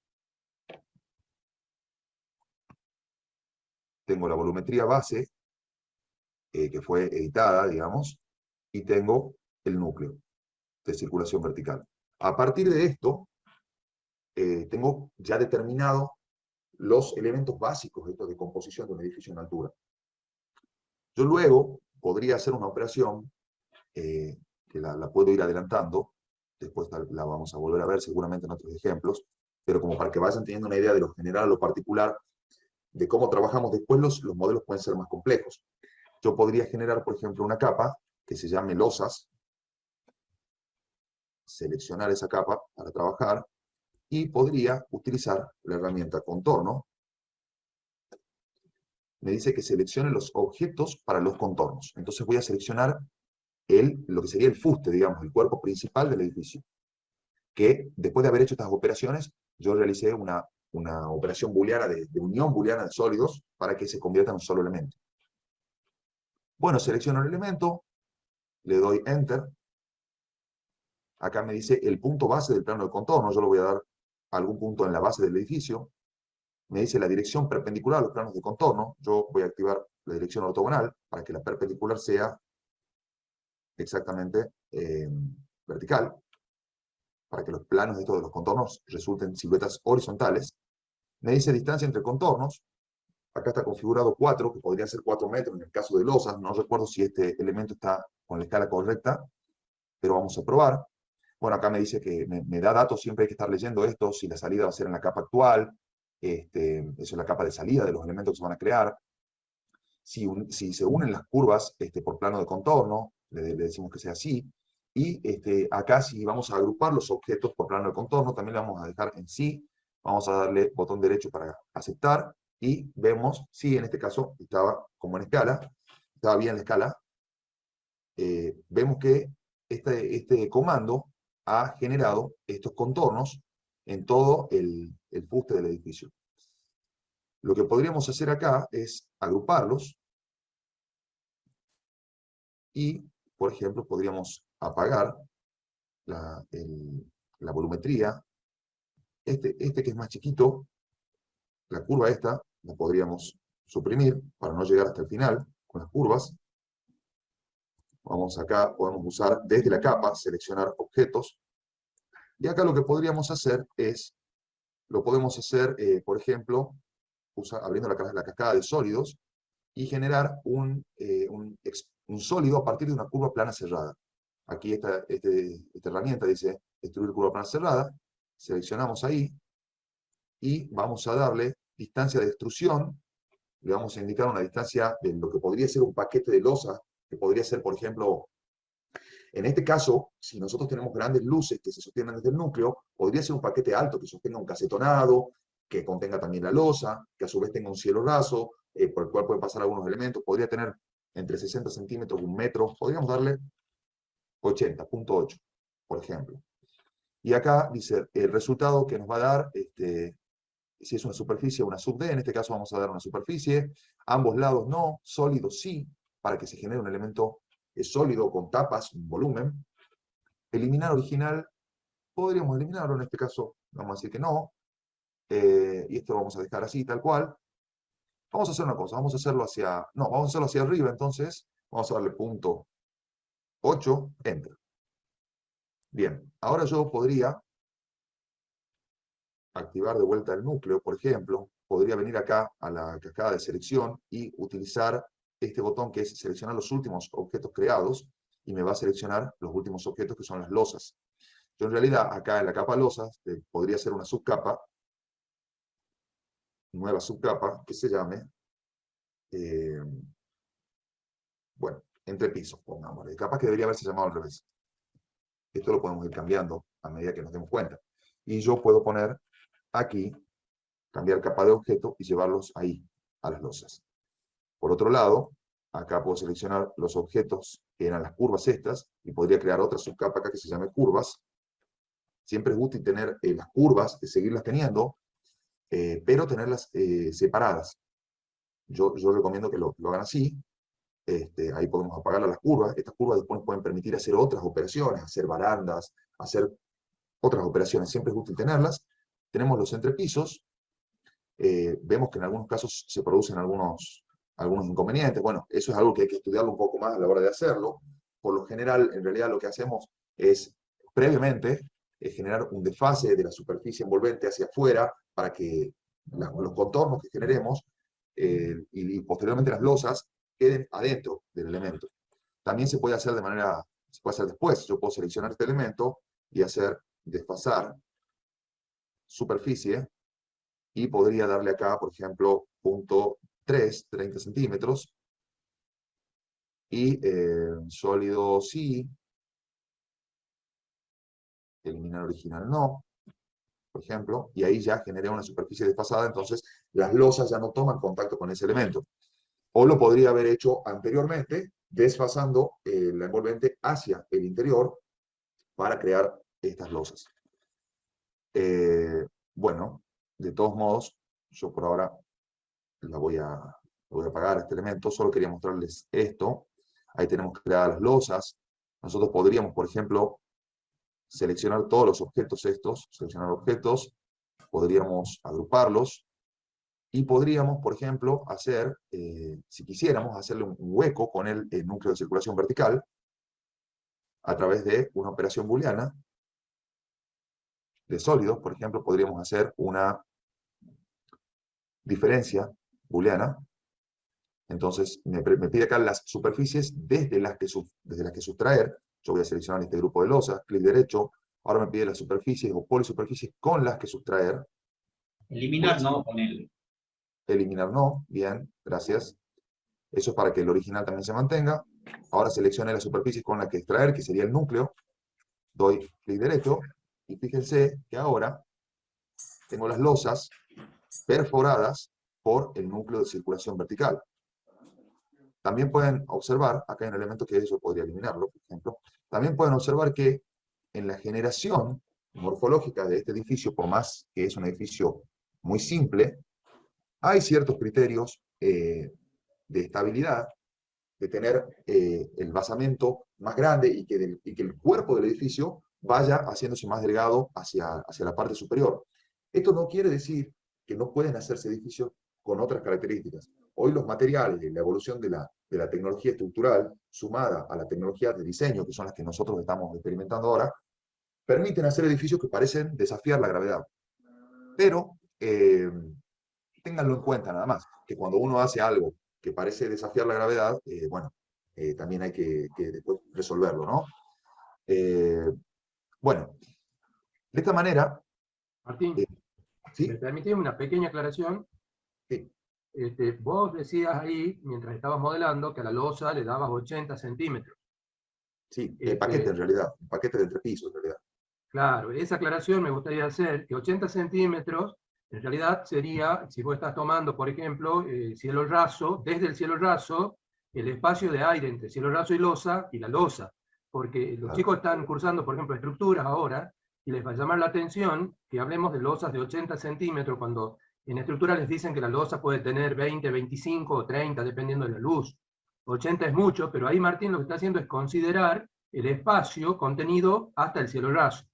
[SPEAKER 2] la volumetría base, que fue editada, digamos, y tengo el núcleo de circulación vertical. A partir de esto, tengo ya determinado los elementos básicos de composición de un edificio en altura. Yo luego podría hacer una operación, que la puedo ir adelantando, después la vamos a volver a ver seguramente en otros ejemplos, pero como para que vayan teniendo una idea de lo general, lo particular, de cómo trabajamos después, los modelos pueden ser más complejos. Yo podría generar, por ejemplo, una capa que se llame losas, seleccionar esa capa para trabajar, y podría utilizar la herramienta contorno. Me dice que seleccione los objetos para los contornos. Entonces voy a seleccionar lo que sería el fuste, digamos, el cuerpo principal del edificio. Que después de haber hecho estas operaciones, yo realicé una operación booleana de unión booleana de sólidos para que se convierta en un solo elemento. Bueno, selecciono el elemento, le doy Enter. Acá me dice el punto base del plano de contorno. Yo le voy a dar algún punto en la base del edificio. Me dice la dirección perpendicular a los planos de contorno. Yo voy a activar la dirección ortogonal para que la perpendicular sea exactamente vertical, para que los planos de estos de los contornos resulten siluetas horizontales. Me dice distancia entre contornos. Acá está configurado 4, que podría ser 4 metros en el caso de losas. No recuerdo si este elemento está con la escala correcta, pero vamos a probar. Bueno, acá me dice que me da datos, siempre hay que estar leyendo esto, si la salida va a ser en la capa actual, eso es la capa de salida de los elementos que se van a crear. Si se unen las curvas por plano de contorno, le decimos que sea así. Y acá si vamos a agrupar los objetos por plano de contorno, también le vamos a dejar en sí. Vamos a darle botón derecho para aceptar. Y vemos si en este caso estaba como en escala, estaba bien la escala. Vemos que este comando ha generado estos contornos en todo el fuste del edificio. Lo que podríamos hacer acá es agruparlos y, por ejemplo, podríamos apagar la volumetría. Este que es más chiquito, la curva esta, la podríamos suprimir para no llegar hasta el final con las curvas. Vamos acá, podemos usar desde la capa, seleccionar objetos. Y acá lo que podríamos hacer es, lo podemos hacer, por ejemplo, abriendo la cascada de sólidos y generar un sólido a partir de una curva plana cerrada. Aquí esta herramienta dice extruir curva plana cerrada. Seleccionamos ahí y vamos a darle distancia de extrusión. Le vamos a indicar una distancia de lo que podría ser un paquete de losa, que podría ser, por ejemplo, en este caso, si nosotros tenemos grandes luces que se sostienen desde el núcleo, podría ser un paquete alto que sostenga un casetonado, que contenga también la losa, que a su vez tenga un cielo raso, por el cual pueden pasar algunos elementos. Podría tener entre 60 centímetros y 1 metro. Podríamos darle 80.8, por ejemplo. Y acá dice el resultado que nos va a dar, si es una superficie o una sub D, en este caso vamos a dar una superficie. Ambos lados no, sólido sí, para que se genere un elemento sólido con tapas, un volumen. Eliminar original, podríamos eliminarlo, en este caso vamos a decir que no. Y esto lo vamos a dejar así, tal cual. Vamos a hacer una cosa, vamos a hacerlo hacia arriba, entonces vamos a darle punto 8, enter. Bien, ahora yo podría activar de vuelta el núcleo, por ejemplo. Podría venir acá a la cascada de selección y utilizar este botón que es seleccionar los últimos objetos creados, y me va a seleccionar los últimos objetos que son las losas. Yo en realidad acá en la capa losas podría ser una subcapa, nueva subcapa que se llame, bueno, entrepisos, pongámosle. Capaz que debería haberse llamado al revés. Esto lo podemos ir cambiando a medida que nos demos cuenta. Y yo puedo poner aquí, cambiar capa de objeto y llevarlos ahí, a las losas. Por otro lado, acá puedo seleccionar los objetos que eran las curvas estas, y podría crear otra subcapa acá que se llame curvas. Siempre es útil tener las curvas, seguirlas teniendo, pero tenerlas separadas. Yo recomiendo que lo hagan así. Ahí podemos apagar las curvas. Estas curvas después pueden permitir hacer otras operaciones, hacer barandas, hacer otras operaciones. Siempre es útil tenerlas. Tenemos los entrepisos. Vemos que en algunos casos se producen algunos inconvenientes. Bueno, eso es algo que hay que estudiarlo un poco más a la hora de hacerlo. Por lo general, en realidad lo que hacemos es, previamente, generar un desfase de la superficie envolvente hacia afuera para que los contornos que generemos y posteriormente las losas queden adentro del elemento. También se puede hacer después. Yo puedo seleccionar este elemento, y hacer desfasar superficie, y podría darle acá, por ejemplo, punto 3, 30 centímetros, y sólido sí, eliminar original no, por ejemplo, y ahí ya generé una superficie desfasada, entonces las losas ya no toman contacto con ese elemento. O lo podría haber hecho anteriormente, desfasando la envolvente hacia el interior para crear estas losas. Bueno, de todos modos, yo por ahora voy a apagar este elemento, solo quería mostrarles esto. Ahí tenemos creadas las losas. Nosotros podríamos, por ejemplo, seleccionar todos los objetos estos, seleccionar objetos, podríamos agruparlos, y podríamos, por ejemplo, hacer, si quisiéramos, hacerle un hueco con el núcleo de circulación vertical a través de una operación booleana de sólidos. Por ejemplo, podríamos hacer una diferencia booleana. Entonces, me pide acá las superficies desde las que sustraer. Yo voy a seleccionar este grupo de losas, clic derecho. Ahora me pide las superficies o polisuperficies con las que sustraer.
[SPEAKER 4] Eliminar no, ponerle.
[SPEAKER 2] Eliminar no, bien, gracias. Eso es para que el original también se mantenga. Ahora seleccioné las superficies con las que extraer, que sería el núcleo. Doy clic derecho, y fíjense que ahora tengo las losas perforadas por el núcleo de circulación vertical. También pueden observar, acá hay un elemento que eso podría eliminarlo, por ejemplo. También pueden observar que en la generación morfológica de este edificio, por más que es un edificio muy simple, hay ciertos criterios de estabilidad, de tener el basamento más grande y que el cuerpo del edificio vaya haciéndose más delgado hacia la parte superior. Esto no quiere decir que no pueden hacerse edificios con otras características. Hoy los materiales y la evolución de la tecnología estructural, sumada a la tecnología de diseño, que son las que nosotros estamos experimentando ahora, permiten hacer edificios que parecen desafiar la gravedad. Pero ténganlo en cuenta nada más, que cuando uno hace algo que parece desafiar la gravedad, bueno, también hay que después resolverlo, ¿no? Bueno, de esta manera...
[SPEAKER 5] Martín,
[SPEAKER 2] ¿sí?
[SPEAKER 5] ¿me permitís una pequeña aclaración?
[SPEAKER 2] Sí.
[SPEAKER 5] Vos decías ahí, mientras estabas modelando, que a la losa le dabas 80 centímetros.
[SPEAKER 2] Sí, el paquete en realidad, el paquete de entrepiso en realidad.
[SPEAKER 5] Claro, esa aclaración me gustaría hacer, que 80 centímetros en realidad sería, si vos estás tomando, por ejemplo, cielo raso, desde el cielo raso, el espacio de aire entre cielo raso y la losa. Porque los chicos están cursando, por ejemplo, estructuras ahora, y les va a llamar la atención que hablemos de losas de 80 centímetros, cuando en estructura les dicen que la losa puede tener 20, 25 o 30, dependiendo de la luz. 80 es mucho, pero ahí Martín lo que está haciendo es considerar el espacio contenido hasta el cielo raso.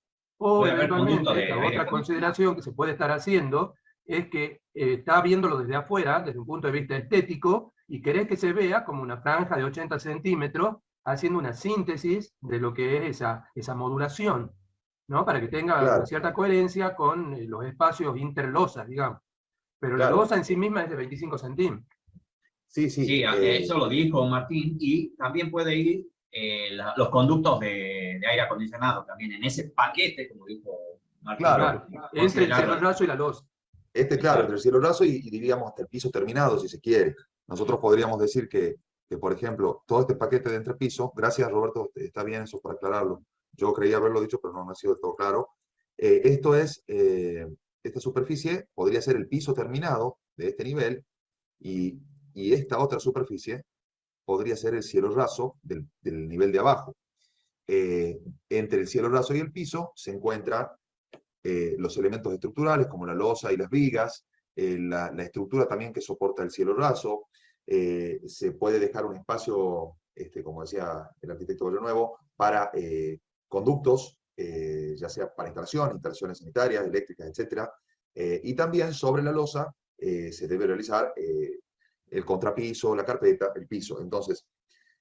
[SPEAKER 5] O
[SPEAKER 4] Puede haber
[SPEAKER 5] eventualmente,
[SPEAKER 4] conductos de
[SPEAKER 5] la
[SPEAKER 4] aire
[SPEAKER 5] otra consideración que se puede estar haciendo es que está viéndolo desde afuera, desde un punto de vista estético, y querés que se vea como una franja de 80 centímetros, haciendo una síntesis de lo que es esa modulación, ¿no? Para que tenga
[SPEAKER 2] Claro.
[SPEAKER 5] una cierta coherencia con los espacios interlosas, digamos. Pero
[SPEAKER 2] Claro.
[SPEAKER 5] la losa en sí misma es de 25 centímetros.
[SPEAKER 2] Sí, sí.
[SPEAKER 4] Sí, eso lo dijo Martín, y también puede ir los conductos de aire acondicionado también en ese paquete, como dijo Martín.
[SPEAKER 2] Claro.
[SPEAKER 5] Entre el cielo raso y la losa.
[SPEAKER 2] Claro, entre el cielo raso y diríamos hasta el piso terminado, si se quiere. Nosotros podríamos decir que, por ejemplo, todo este paquete de entrepiso, gracias Roberto, está bien eso para aclararlo. Yo creía haberlo dicho, pero no ha sido del todo claro. Esto es, esta superficie podría ser el piso terminado de este nivel, y esta otra superficie podría ser el cielo raso del nivel de abajo. Entre el cielo raso y el piso se encuentran los elementos estructurales como la losa y las vigas, la estructura también que soporta el cielo raso. Se puede dejar un espacio, como decía el arquitecto Barrio Nuevo, para conductos, ya sea para instalaciones sanitarias, eléctricas, etc. Y también sobre la losa se debe realizar el contrapiso, la carpeta, el piso. Entonces,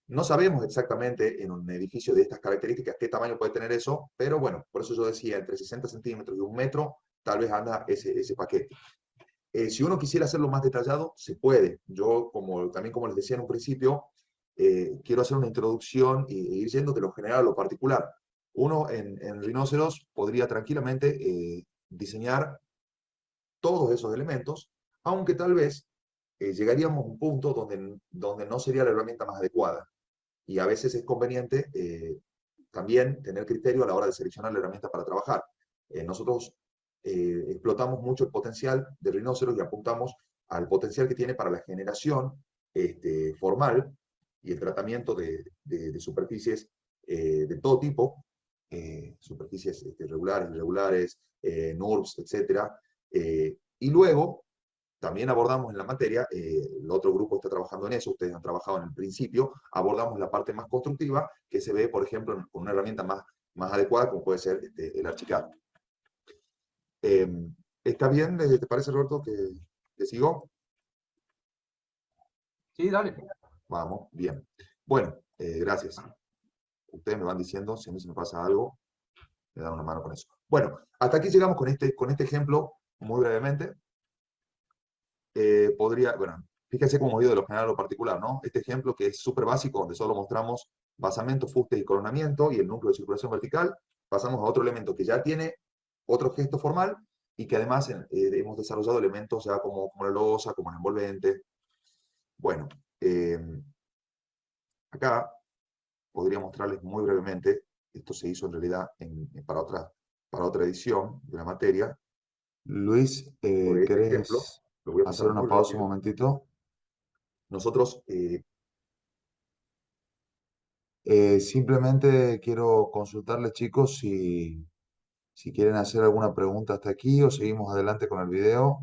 [SPEAKER 2] no sabemos exactamente en un edificio de estas características qué tamaño puede tener eso, pero bueno, por eso yo decía, entre 60 centímetros y 1 metro, tal vez anda ese paquete. Si uno quisiera hacerlo más detallado, se puede. Yo, también como les decía en un principio, quiero hacer una introducción e ir yendo de lo general a lo particular. Uno en rinoceros podría tranquilamente diseñar todos esos elementos, aunque tal vez llegaríamos a un punto donde no sería la herramienta más adecuada. Y a veces es conveniente también tener criterio a la hora de seleccionar la herramienta para trabajar. Nosotros explotamos mucho el potencial de rinoceros y apuntamos al potencial que tiene para la generación formal y el tratamiento de superficies de todo tipo, superficies regulares, irregulares, NURBS, etc. Y luego también abordamos en la materia, el otro grupo está trabajando en eso, ustedes han trabajado en el principio, abordamos la parte más constructiva que se ve, por ejemplo, con una herramienta más adecuada como puede ser el Archicad. ¿Está bien? ¿Te parece, Roberto, que sigo?
[SPEAKER 5] Sí, dale.
[SPEAKER 2] Vamos, bien. Bueno, gracias. Ustedes me van diciendo si a mí se me pasa algo, me dan una mano con eso. Bueno, hasta aquí llegamos con este ejemplo, muy brevemente. Bueno, fíjense cómo hemos ido de lo general a lo particular, ¿no? Este ejemplo que es súper básico, donde solo mostramos basamento, fuste y coronamiento y el núcleo de circulación vertical, pasamos a otro elemento que ya tiene otro gesto formal y que además hemos desarrollado elementos ya como la losa, como el envolvente. Bueno, acá podría mostrarles muy brevemente, esto se hizo en realidad para otra edición de la materia.
[SPEAKER 6] Luis,
[SPEAKER 2] Sobre este ejemplo,
[SPEAKER 6] ¿querés
[SPEAKER 2] lo voy a
[SPEAKER 6] hacer
[SPEAKER 2] pasar
[SPEAKER 6] una
[SPEAKER 2] muy
[SPEAKER 6] pausa un
[SPEAKER 2] rápido.
[SPEAKER 6] momentito?
[SPEAKER 2] Nosotros
[SPEAKER 6] Simplemente quiero consultarles, chicos, si quieren hacer alguna pregunta hasta aquí o seguimos adelante con el video.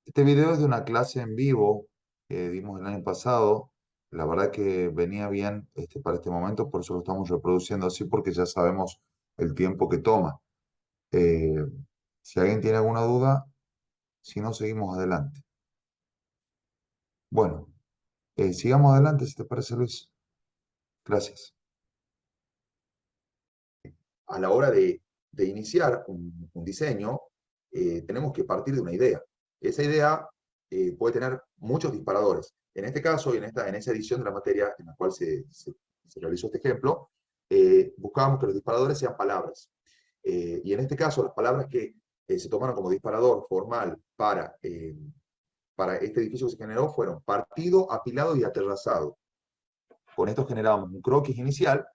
[SPEAKER 6] Este video es de una clase en vivo que dimos el año pasado. La verdad que venía bien para este momento, por eso lo estamos reproduciendo así, porque ya sabemos el tiempo que toma. Eh, si alguien tiene alguna duda, si no, seguimos adelante. Bueno, sigamos adelante, si te parece, Luis. Gracias.
[SPEAKER 2] a la hora de iniciar un diseño, tenemos que partir de una idea. Esa idea puede tener muchos disparadores. En este caso, y en esa edición de la materia en la cual se realizó este ejemplo, buscábamos que los disparadores sean palabras. Y en este caso, las palabras que se tomaron como disparador formal para este edificio que se generó fueron partido, apilado y aterrazado. Con esto generábamos un croquis inicial.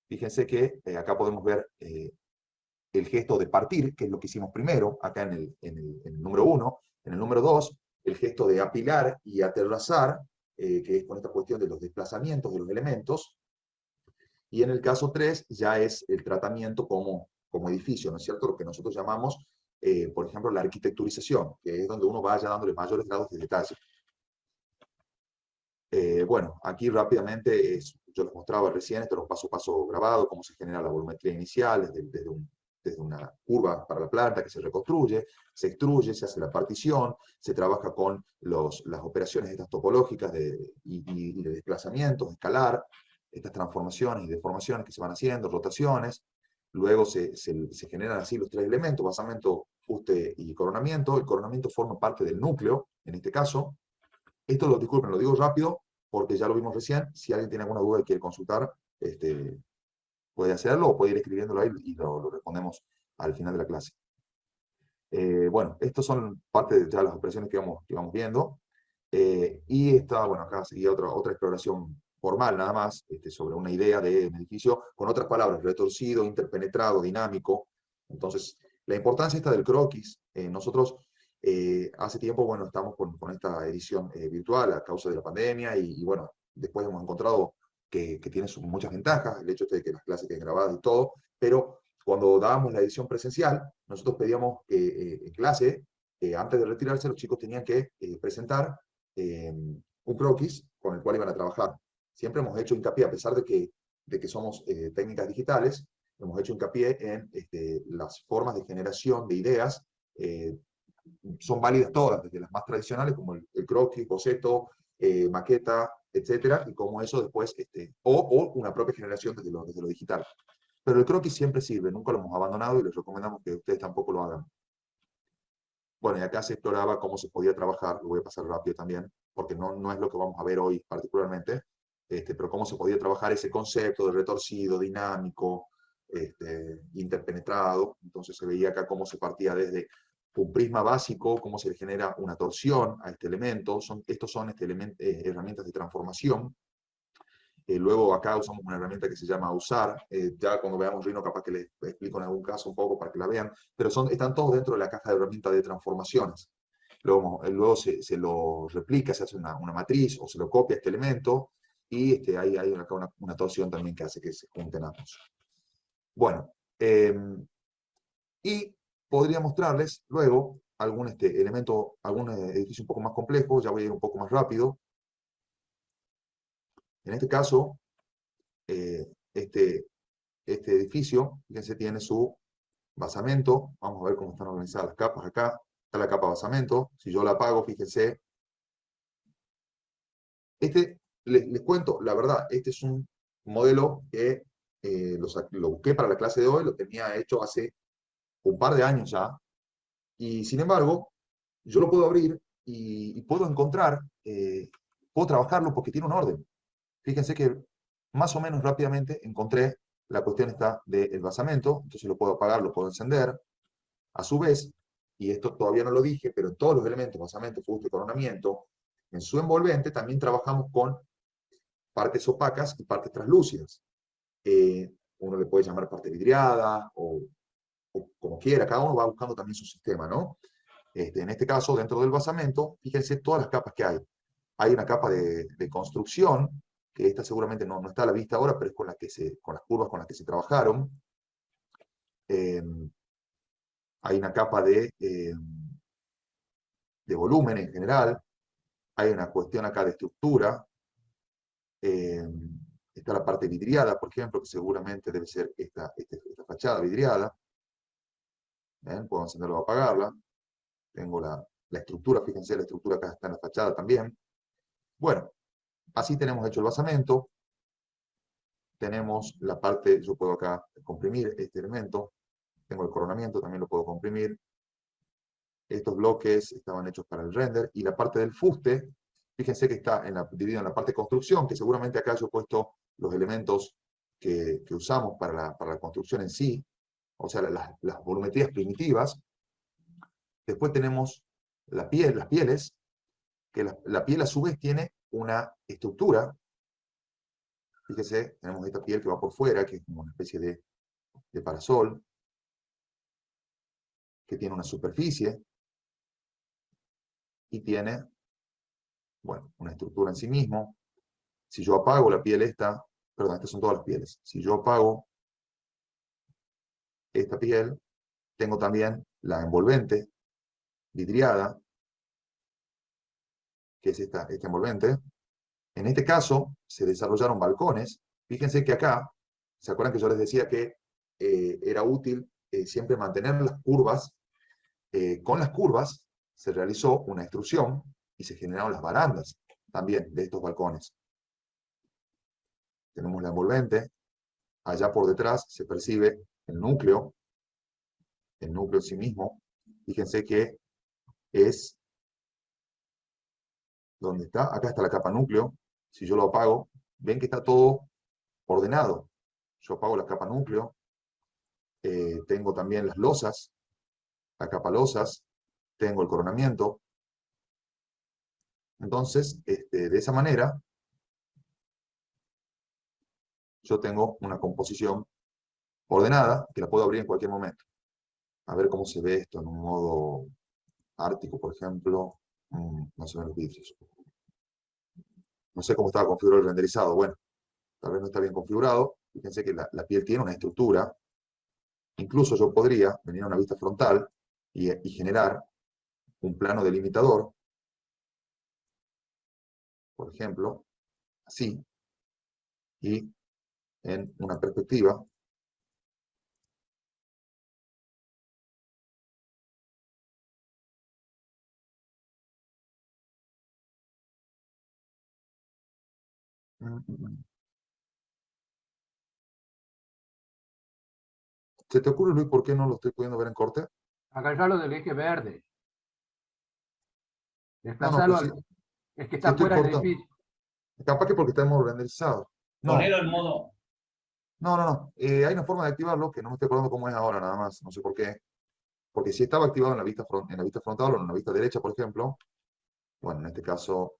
[SPEAKER 2] Fíjense que acá podemos ver el gesto de partir, que es lo que hicimos primero, acá en el número 1. En el número 2, el gesto de apilar y aterrazar, que es con esta cuestión de los desplazamientos de los elementos. Y en el caso 3, ya es el tratamiento como edificio, ¿no es cierto? Lo que nosotros llamamos, por ejemplo, la arquitecturización, que es donde uno vaya dándole mayores grados de detalle. Bueno, aquí rápidamente, yo les mostraba recién, esto es un paso a paso grabado, cómo se genera la volumetría inicial desde una curva para la planta que se reconstruye, se extruye, se hace la partición, se trabaja con las operaciones estas topológicas y de desplazamientos, de escalar, estas transformaciones y deformaciones que se van haciendo, rotaciones. Luego se generan así los tres elementos, basamento, fuste y coronamiento. El coronamiento forma parte del núcleo, en este caso. Esto, disculpen, lo digo rápido, porque ya lo vimos recién. Si alguien tiene alguna duda y quiere consultar, puede hacerlo o puede ir escribiéndolo ahí y lo respondemos al final de la clase. Bueno, estos son parte de ya las operaciones que vamos viendo. Y bueno, acá seguía otra exploración formal nada más, sobre una idea de un edificio, con otras palabras, retorcido, interpenetrado, dinámico. Entonces, la importancia esta del croquis, nosotros hace tiempo, bueno, estamos con esta edición virtual a causa de la pandemia y bueno, después hemos encontrado que tiene muchas ventajas, el hecho de que las clases queden grabadas y todo, pero cuando dábamos la edición presencial, nosotros pedíamos que en clase, antes de retirarse, los chicos tenían que presentar un croquis con el cual iban a trabajar. Siempre hemos hecho hincapié, a pesar de que somos técnicas digitales, hemos hecho hincapié en las formas de generación de ideas. Son válidas todas, desde las más tradicionales como el croquis, boceto, maqueta, etcétera, y como eso después, o una propia generación desde lo digital. Pero el croquis siempre sirve, nunca lo hemos abandonado y les recomendamos que ustedes tampoco lo hagan. Bueno, y acá se exploraba cómo se podía trabajar, lo voy a pasar rápido también, porque no es lo que vamos a ver hoy particularmente, pero cómo se podía trabajar ese concepto de retorcido, dinámico, interpenetrado. Entonces se veía acá cómo se partía desde un prisma básico, cómo se le genera una torsión a este elemento. Estos son herramientas de transformación. Luego acá usamos una herramienta que se llama usar. Ya cuando veamos Rhino capaz que les explico en algún caso un poco para que la vean, pero están todos dentro de la caja de herramientas de transformaciones. Luego se lo replica, se hace una matriz o se lo copia este elemento y hay acá una torsión también que hace que se junten ambos. Bueno, y podría mostrarles luego algún elemento, algún edificio un poco más complejo. Ya voy a ir un poco más rápido. En este caso, este edificio, fíjense, tiene su basamento. Vamos a ver cómo están organizadas las capas acá. Está la capa basamento. Si yo la apago, fíjense. Les cuento, la verdad, este es un modelo que lo busqué para la clase de hoy, lo tenía hecho hace un par de años ya. Y sin embargo, yo lo puedo abrir y puedo encontrar, puedo trabajarlo porque tiene un orden. Fíjense que más o menos rápidamente encontré la cuestión esta del basamento, entonces lo puedo apagar, lo puedo encender. A su vez, y esto todavía no lo dije, pero en todos los elementos, basamento, fuste, coronamiento, en su envolvente también trabajamos con partes opacas y partes translúcidas. Uno le puede llamar parte vidriada o como quiera, cada uno va buscando también su sistema, ¿no? En este caso, dentro del basamento, fíjense todas las capas que hay. Hay una capa de construcción, que esta seguramente no está a la vista ahora, pero es con las curvas con las que se trabajaron. Hay una capa de volumen en general. Hay una cuestión acá de estructura. Está la parte vidriada, por ejemplo, que seguramente debe ser esta fachada vidriada. Puedo encenderla o apagarla. Tengo la estructura, fíjense, la estructura acá está en la fachada también. Bueno, así tenemos hecho el basamento. Tenemos la parte, yo puedo acá comprimir este elemento. Tengo el coronamiento, también lo puedo comprimir. Estos bloques estaban hechos para el render. Y la parte del fuste, fíjense que está dividido en la parte de construcción, que seguramente acá yo he puesto los elementos que usamos para la construcción en sí, o sea, las volumetrías primitivas. Después tenemos las pieles, que la piel a su vez tiene una estructura. Fíjense, tenemos esta piel que va por fuera, que es como una especie de parasol, que tiene una superficie, y tiene, bueno, una estructura en sí mismo. Si yo apago la piel perdón, estas son todas las pieles. Si yo apago esta piel, tengo también la envolvente vidriada, que es esta envolvente. En este caso, se desarrollaron balcones. Fíjense que acá, ¿se acuerdan que yo les decía que era útil siempre mantener las curvas? Con las curvas se realizó una extrusión y se generaron las barandas también de estos balcones. Tenemos la envolvente. Allá por detrás se percibe el núcleo en sí mismo. Fíjense que es donde está. Acá está la capa núcleo. Si yo lo apago, ven que está todo ordenado. Yo apago la capa núcleo. Tengo también las losas, la capa losas. Tengo el coronamiento. Entonces, de esa manera, yo tengo una composición ordenada que la puedo abrir en cualquier momento. A ver cómo se ve esto en un modo ártico, por ejemplo. No se ven los vidrios. No sé cómo estaba configurado el renderizado. Bueno, tal vez no está bien configurado. Fíjense que la piel tiene una estructura. Incluso yo podría venir a una vista frontal y generar un plano delimitador. Por ejemplo, así. Y en una perspectiva. ¿Se te ocurre, Luis, por qué no lo estoy pudiendo ver en corte?
[SPEAKER 5] Agarrarlo del eje verde.
[SPEAKER 2] No,
[SPEAKER 5] Desplazarlo
[SPEAKER 2] pero
[SPEAKER 5] es que
[SPEAKER 2] sí
[SPEAKER 5] está
[SPEAKER 2] estoy
[SPEAKER 5] fuera del
[SPEAKER 2] cortando.
[SPEAKER 5] edificio.
[SPEAKER 2] Capaz que porque está en modo renderizado. No,
[SPEAKER 4] Ponelo en modo.
[SPEAKER 2] no. Hay una forma de activarlo que no me estoy acordando cómo es ahora, nada más. No sé por qué. Porque si estaba activado en la vista, en la vista frontal o en la vista derecha, por ejemplo, bueno, en este caso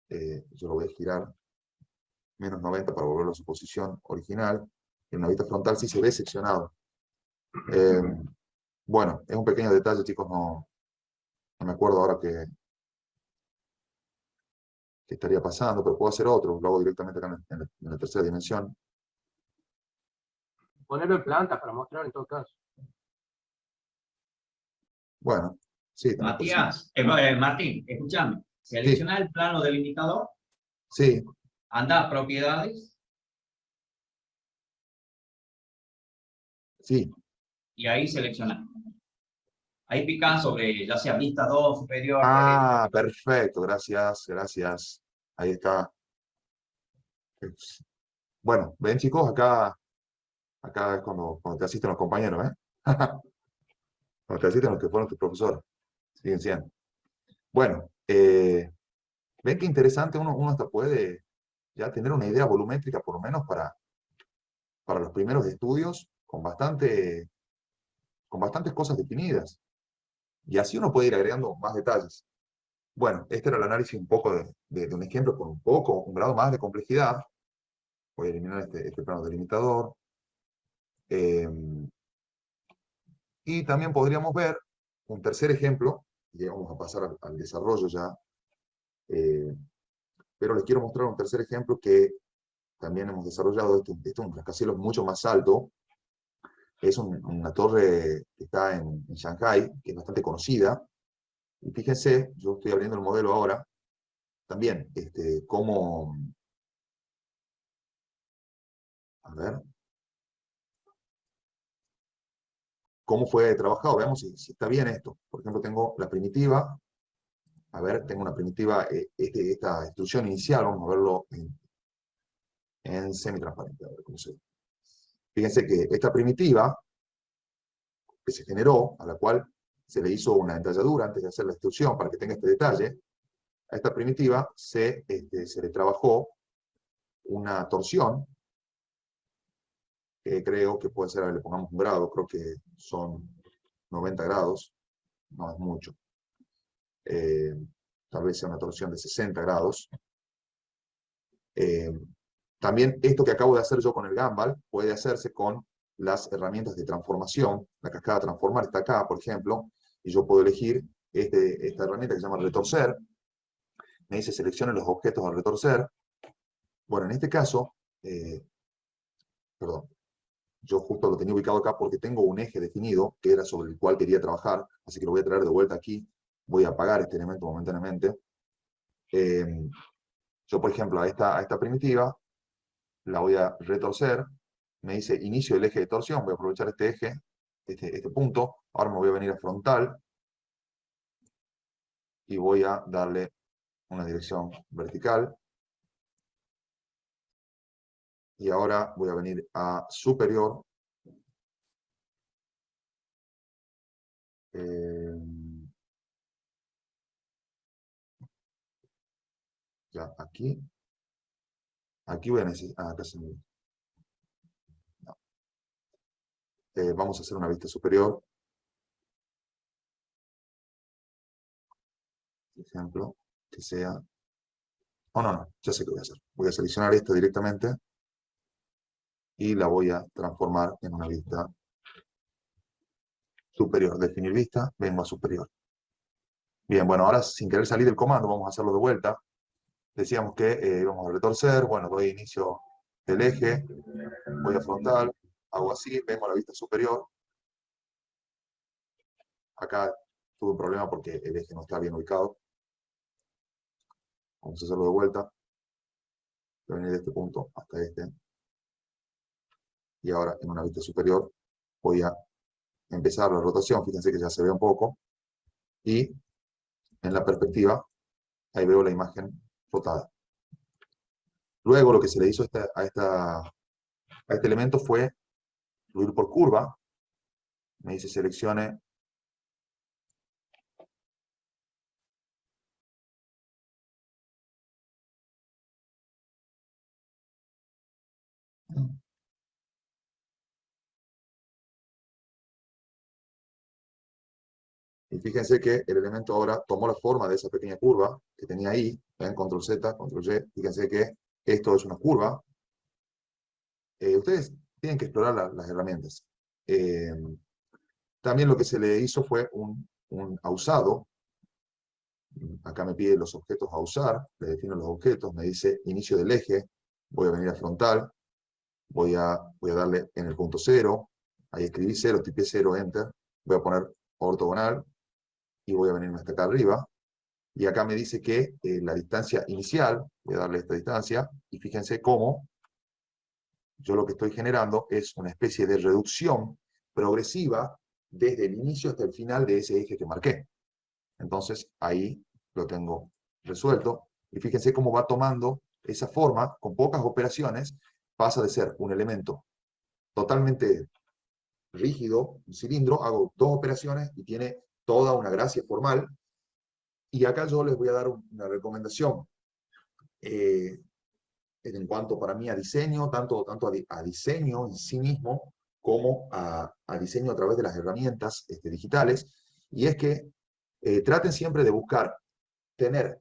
[SPEAKER 2] yo lo voy a girar menos 90 para volverlo a su posición original. En la vista frontal sí se ve seccionado. Bueno, es un pequeño detalle, chicos, no me acuerdo ahora qué estaría pasando, pero puedo hacer otro, lo hago directamente acá en la tercera dimensión.
[SPEAKER 5] Ponerlo en planta para mostrar en todo caso.
[SPEAKER 2] Bueno, sí, también puede ser.
[SPEAKER 4] Matías, Martín, escúchame. Selecciona el plano delimitador,
[SPEAKER 2] Sí,
[SPEAKER 4] anda a propiedades
[SPEAKER 2] sí.
[SPEAKER 4] y ahí selecciona. Ahí pica sobre, ya sea vista 2, superior, derecha.
[SPEAKER 2] Ah, perfecto, gracias. Ahí está. Bueno, ven chicos, acá es cuando te asisten los compañeros, ¿eh? Cuando te asisten los que fueron tus profesores. Siguen siendo. Bueno, ven qué interesante, uno hasta puede ya tener una idea volumétrica, por lo menos para los primeros estudios, con bastantes cosas definidas. Y así uno puede ir agregando más detalles. Bueno, este era el análisis un poco de un ejemplo con un grado más de complejidad. Voy a eliminar este plano delimitador. Y también podríamos ver un tercer ejemplo, y vamos a pasar al desarrollo ya, pero les quiero mostrar un tercer ejemplo que también hemos desarrollado. Este es un rascacielos mucho más alto, es una torre que está en Shanghai, que es bastante conocida, y fíjense, yo estoy abriendo el modelo ahora, también, a ver, cómo fue trabajado, veamos si está bien esto. Por ejemplo, tengo la primitiva, a ver, tengo una primitiva, esta instrucción inicial, vamos a verlo en semitransparente, a ver cómo se ve. Fíjense que esta primitiva que se generó, a la cual se le hizo una entalladura antes de hacer la instrucción para que tenga este detalle, a esta primitiva se le trabajó una torsión, que creo que puede ser, a ver, le pongamos un grado, creo que son 90 grados, no es mucho. Tal vez sea una torsión de 60 grados. También esto que acabo de hacer yo con el Gumball puede hacerse con las herramientas de transformación. La cascada transformar está acá, por ejemplo, y yo puedo elegir esta herramienta que se llama retorcer. Me dice seleccione los objetos al retorcer. Bueno, en este caso, perdón, yo justo lo tenía ubicado acá porque tengo un eje definido que era sobre el cual quería trabajar, así que lo voy a traer de vuelta aquí. Voy a apagar este elemento momentáneamente. Yo, por ejemplo, a esta primitiva la voy a retorcer. Me dice inicio del eje de torsión. Voy a aprovechar este eje, este punto. Ahora me voy a venir a frontal y voy a darle una dirección vertical. Y ahora voy a venir a superior. Ya aquí. Aquí voy a necesitar. Acá se me... no. Vamos a hacer una vista superior. Por ejemplo, que sea... Oh, no, ya sé qué voy a hacer. Voy a seleccionar esta directamente y la voy a transformar en una vista superior. Definir vista, vengo a superior. Bien, bueno, ahora sin querer salir del comando, vamos a hacerlo de vuelta. Decíamos que íbamos a retorcer, bueno, doy inicio del eje, voy a frontal, hago así, vengo a la vista superior. Acá tuve un problema porque el eje no está bien ubicado. Vamos a hacerlo de vuelta. Voy a venir de este punto hasta este. Y ahora en una vista superior voy a empezar la rotación, fíjense que ya se ve un poco. Y en la perspectiva, ahí veo la imagen rotada. Luego lo que se le hizo a este elemento fue fluir por curva. Me dice seleccione Y fíjense que el elemento ahora tomó la forma de esa pequeña curva que tenía ahí. ¿Ven? Control Z, Control Y. Fíjense que esto es una curva. Ustedes tienen que explorar las herramientas. También lo que se le hizo fue un ausado. Acá me pide los objetos a usar, le defino los objetos, me dice inicio del eje, voy a venir a frontal, voy a darle en el punto 0, ahí escribí 0, tipié 0, enter, voy a poner ortogonal y voy a venirme hasta acá arriba, y acá me dice que la distancia inicial, voy a darle esta distancia, y fíjense cómo yo lo que estoy generando es una especie de reducción progresiva desde el inicio hasta el final de ese eje que marqué. Entonces, ahí lo tengo resuelto. Y fíjense cómo va tomando esa forma, con pocas operaciones, pasa de ser un elemento totalmente rígido, un cilindro, hago 2 operaciones y tiene toda una gracia formal. Y acá yo les voy a dar una recomendación en cuanto para mí a diseño, tanto a diseño en sí mismo, como a diseño a través de las herramientas digitales, y es que traten siempre de buscar tener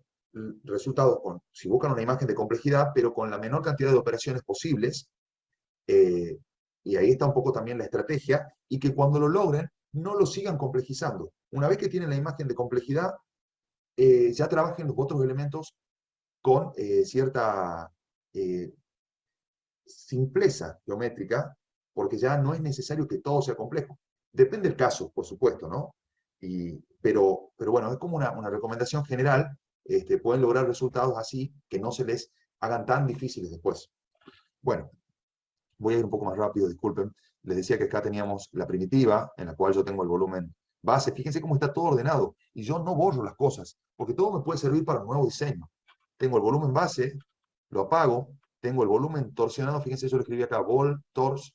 [SPEAKER 2] resultados si buscan una imagen de complejidad, pero con la menor cantidad de operaciones posibles, y ahí está un poco también la estrategia, y que cuando lo logren, no lo sigan complejizando. Una vez que tienen la imagen de complejidad, ya trabajen los otros elementos con cierta simpleza geométrica, porque ya no es necesario que todo sea complejo. Depende del caso, por supuesto, ¿no? Pero bueno, es como una recomendación general. Pueden lograr resultados así que no se les hagan tan difíciles después. Bueno, voy a ir un poco más rápido, disculpen. Les decía que acá teníamos la primitiva, en la cual yo tengo el volumen base. Fíjense cómo está todo ordenado. Y yo no borro las cosas, porque todo me puede servir para un nuevo diseño. Tengo el volumen base, lo apago, tengo el volumen torsionado, fíjense, yo lo escribí acá, vol, tors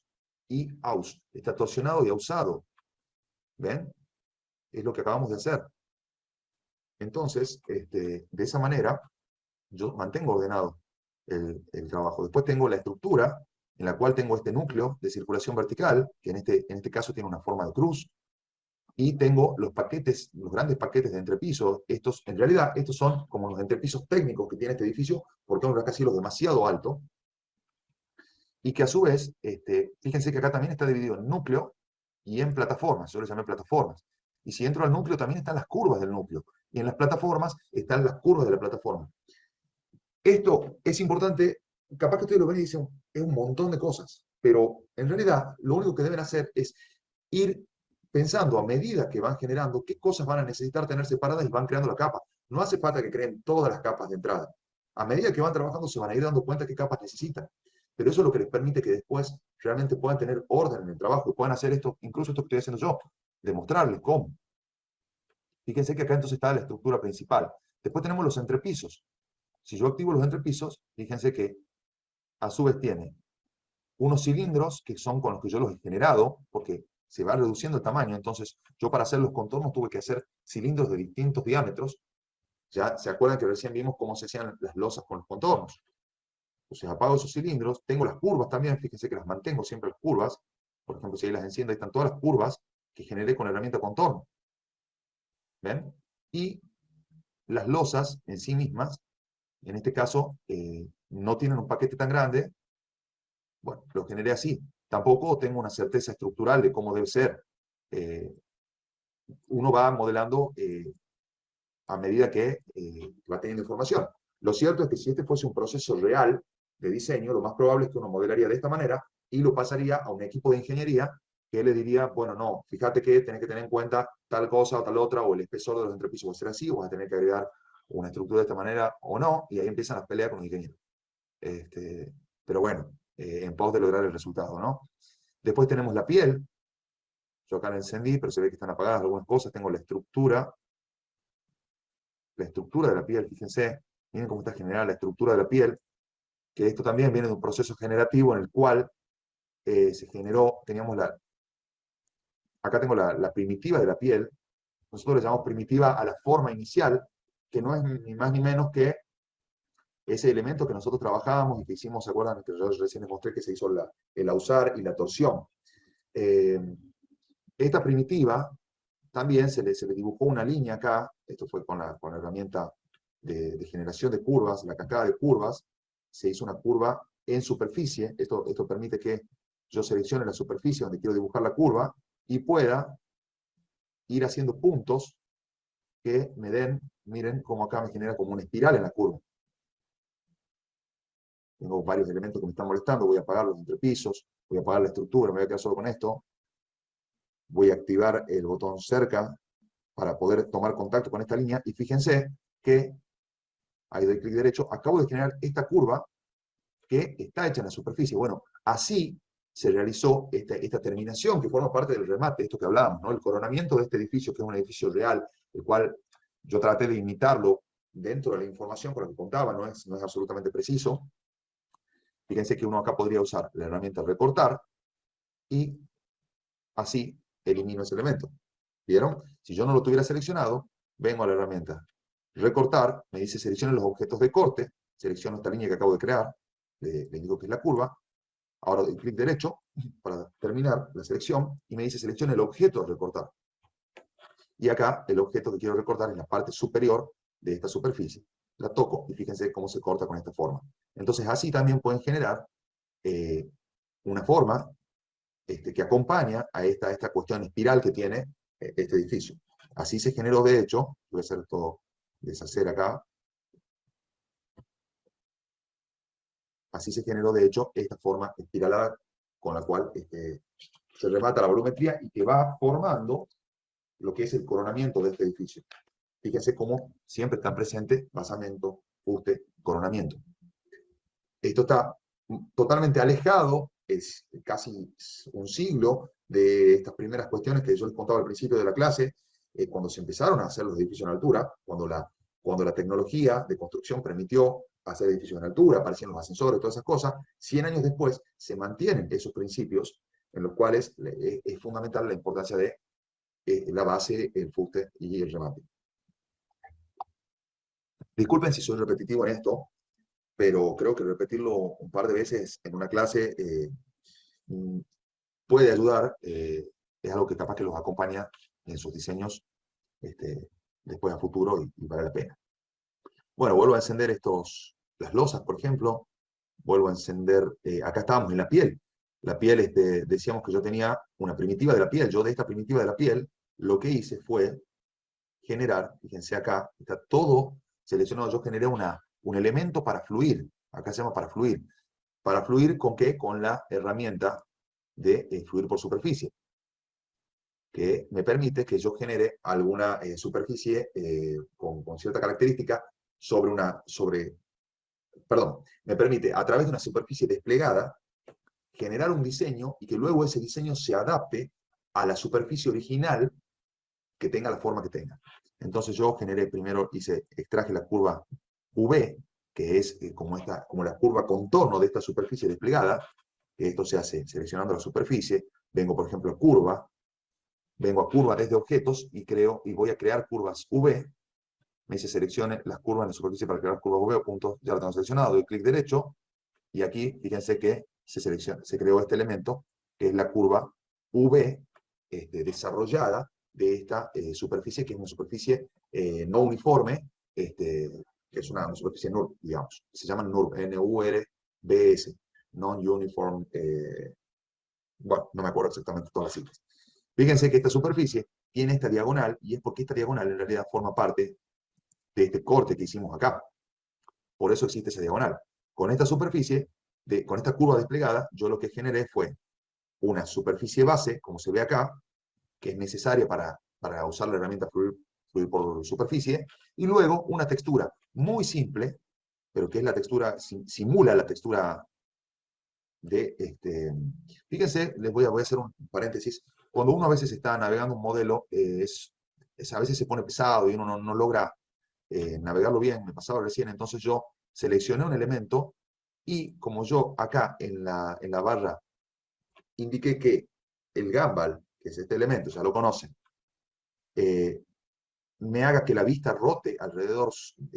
[SPEAKER 2] y aus. Está torsionado y ausado. ¿Ven? Es lo que acabamos de hacer. Entonces, de esa manera, yo mantengo ordenado el trabajo. Después tengo la estructura, en la cual tengo este núcleo de circulación vertical, que en este caso tiene una forma de cruz, y tengo los paquetes, los grandes paquetes de entrepisos. En realidad, estos son como los entrepisos técnicos que tiene este edificio, porque es un rascacielos demasiado alto, y que a su vez, fíjense que acá también está dividido en núcleo y en plataformas. Yo les llamé plataformas. Y si entro al núcleo, también están las curvas del núcleo. Y en las plataformas están las curvas de la plataforma. Esto es importante, capaz que ustedes lo ven y dicen, es un montón de cosas, pero en realidad lo único que deben hacer es ir pensando a medida que van generando qué cosas van a necesitar tener separadas y van creando la capa. No hace falta que creen todas las capas de entrada. A medida que van trabajando se van a ir dando cuenta qué capas necesitan. Pero eso es lo que les permite que después realmente puedan tener orden en el trabajo y puedan hacer esto, incluso esto que estoy haciendo yo, demostrarles cómo. Fíjense que acá entonces está la estructura principal. Después tenemos los entrepisos. Si yo activo los entrepisos, fíjense que a su vez tiene unos cilindros que son con los que yo los he generado, porque se va reduciendo el tamaño. Entonces, yo para hacer los contornos tuve que hacer cilindros de distintos diámetros. Ya se acuerdan que recién vimos cómo se hacían las losas con los contornos. Entonces, apago esos cilindros. Tengo las curvas también, fíjense que las mantengo siempre las curvas. Por ejemplo, si ahí las enciendo, ahí están todas las curvas que generé con la herramienta contorno. ¿Ven? Y las losas en sí mismas, en este caso, no tienen un paquete tan grande. Bueno, lo generé así. Tampoco tengo una certeza estructural de cómo debe ser. Uno va modelando a medida que va teniendo información. Lo cierto es que si este fuese un proceso real de diseño, lo más probable es que uno modelaría de esta manera y lo pasaría a un equipo de ingeniería que le diría, bueno, no, fíjate que tenés que tener en cuenta tal cosa o tal otra, o el espesor de los entrepisos va a ser así, o vas a tener que agregar una estructura de esta manera o no, y ahí empiezan las peleas con los ingenieros. Pero bueno, en pos de lograr el resultado, ¿no? Después tenemos la piel. Yo acá la encendí, pero se ve que están apagadas algunas cosas. Tengo la estructura de la piel, fíjense, miren cómo está generada la estructura de la piel, que esto también viene de un proceso generativo en el cual se generó, acá tengo la primitiva de la piel. Nosotros le llamamos primitiva a la forma inicial, que no es ni más ni menos que ese elemento que nosotros trabajábamos y que hicimos, ¿se acuerdan? Que yo recién les mostré que se hizo el ausar y la torsión. Esta primitiva también se le dibujó una línea acá, esto fue con la herramienta de generación de curvas, la cascada de curvas, se hizo una curva en superficie, esto permite que yo seleccione la superficie donde quiero dibujar la curva y pueda ir haciendo puntos que me den, miren cómo acá me genera como una espiral en la curva. Tengo varios elementos que me están molestando, voy a apagar los entrepisos, voy a apagar la estructura, me voy a quedar solo con esto. Voy a activar el botón cerca para poder tomar contacto con esta línea y fíjense que, ahí doy clic derecho, acabo de generar esta curva que está hecha en la superficie. Bueno, así se realizó esta terminación que forma parte del remate, esto que hablábamos, ¿no? El coronamiento de este edificio, que es un edificio real, el cual yo traté de imitarlo dentro de la información con la que contaba, no es absolutamente preciso. Fíjense que uno acá podría usar la herramienta recortar y así elimino ese elemento. ¿Vieron? Si yo no lo tuviera seleccionado, vengo a la herramienta recortar, me dice seleccione los objetos de corte, selecciono esta línea que acabo de crear, le digo que es la curva, ahora doy clic derecho para terminar la selección y me dice seleccione el objeto a recortar. Y acá el objeto que quiero recortar es la parte superior de esta superficie. La toco y fíjense cómo se corta con esta forma. Entonces así también pueden generar una forma que acompaña a esta cuestión espiral que tiene este edificio. Así se generó, de hecho, voy a hacer todo, deshacer acá. Así se generó, de hecho, esta forma espiralada con la cual se remata la volumetría y que va formando lo que es el coronamiento de este edificio. Fíjense cómo siempre están presentes basamento, fuste, coronamiento. Esto está totalmente alejado, es casi un siglo de estas primeras cuestiones que yo les contaba al principio de la clase, cuando se empezaron a hacer los edificios en altura, cuando la tecnología de construcción permitió hacer edificios en altura, aparecieron los ascensores, todas esas cosas. 100 años después se mantienen esos principios en los cuales es fundamental la importancia de la base, el fuste y el remate. Disculpen si soy repetitivo en esto, pero creo que repetirlo un par de veces en una clase puede ayudar, es algo que capaz que los acompaña en sus diseños después a futuro y vale la pena. Bueno, vuelvo a encender las losas, por ejemplo, vuelvo a encender, acá estábamos en la piel. La piel, decíamos que yo tenía una primitiva de la piel. Yo de esta primitiva de la piel, lo que hice fue generar, fíjense acá, está todo seleccionado, yo generé un elemento para fluir, acá se llama para fluir. ¿Para fluir con qué? Con la herramienta de fluir por superficie, que me permite que yo genere alguna superficie con cierta característica perdón, me permite a través de una superficie desplegada generar un diseño y que luego ese diseño se adapte a la superficie original que tenga la forma que tenga. Entonces yo primero extraje la curva V, que es como la curva contorno de esta superficie desplegada, que esto se hace seleccionando la superficie, vengo por ejemplo a curva, vengo a curva desde objetos y voy a crear curvas V, me dice seleccione las curvas en la superficie para crear curvas V o puntos, ya lo tengo seleccionado, doy clic derecho, y aquí fíjense que se creó este elemento, que es la curva V desarrollada de esta superficie, que es una superficie no uniforme, que es una superficie NURB, digamos. Se llama NURB, N-U-R-B-S, Non-Uniform, bueno, no me acuerdo exactamente todas las siglas. Fíjense que esta superficie tiene esta diagonal, y es porque esta diagonal en realidad forma parte de este corte que hicimos acá. Por eso existe esa diagonal. Con esta superficie, con esta curva desplegada, yo lo que generé fue una superficie base, como se ve acá, que es necesaria para usar la herramienta fluir por superficie, y luego una textura muy simple, pero que es la textura, simula la textura de, fíjense, voy a hacer un paréntesis, cuando uno a veces está navegando un modelo, a veces se pone pesado y uno no logra navegarlo bien, me pasaba recién, entonces yo seleccioné un elemento y como yo acá en la barra indiqué que el Gumball, que es este elemento, ya lo conocen, me haga que la vista rote alrededor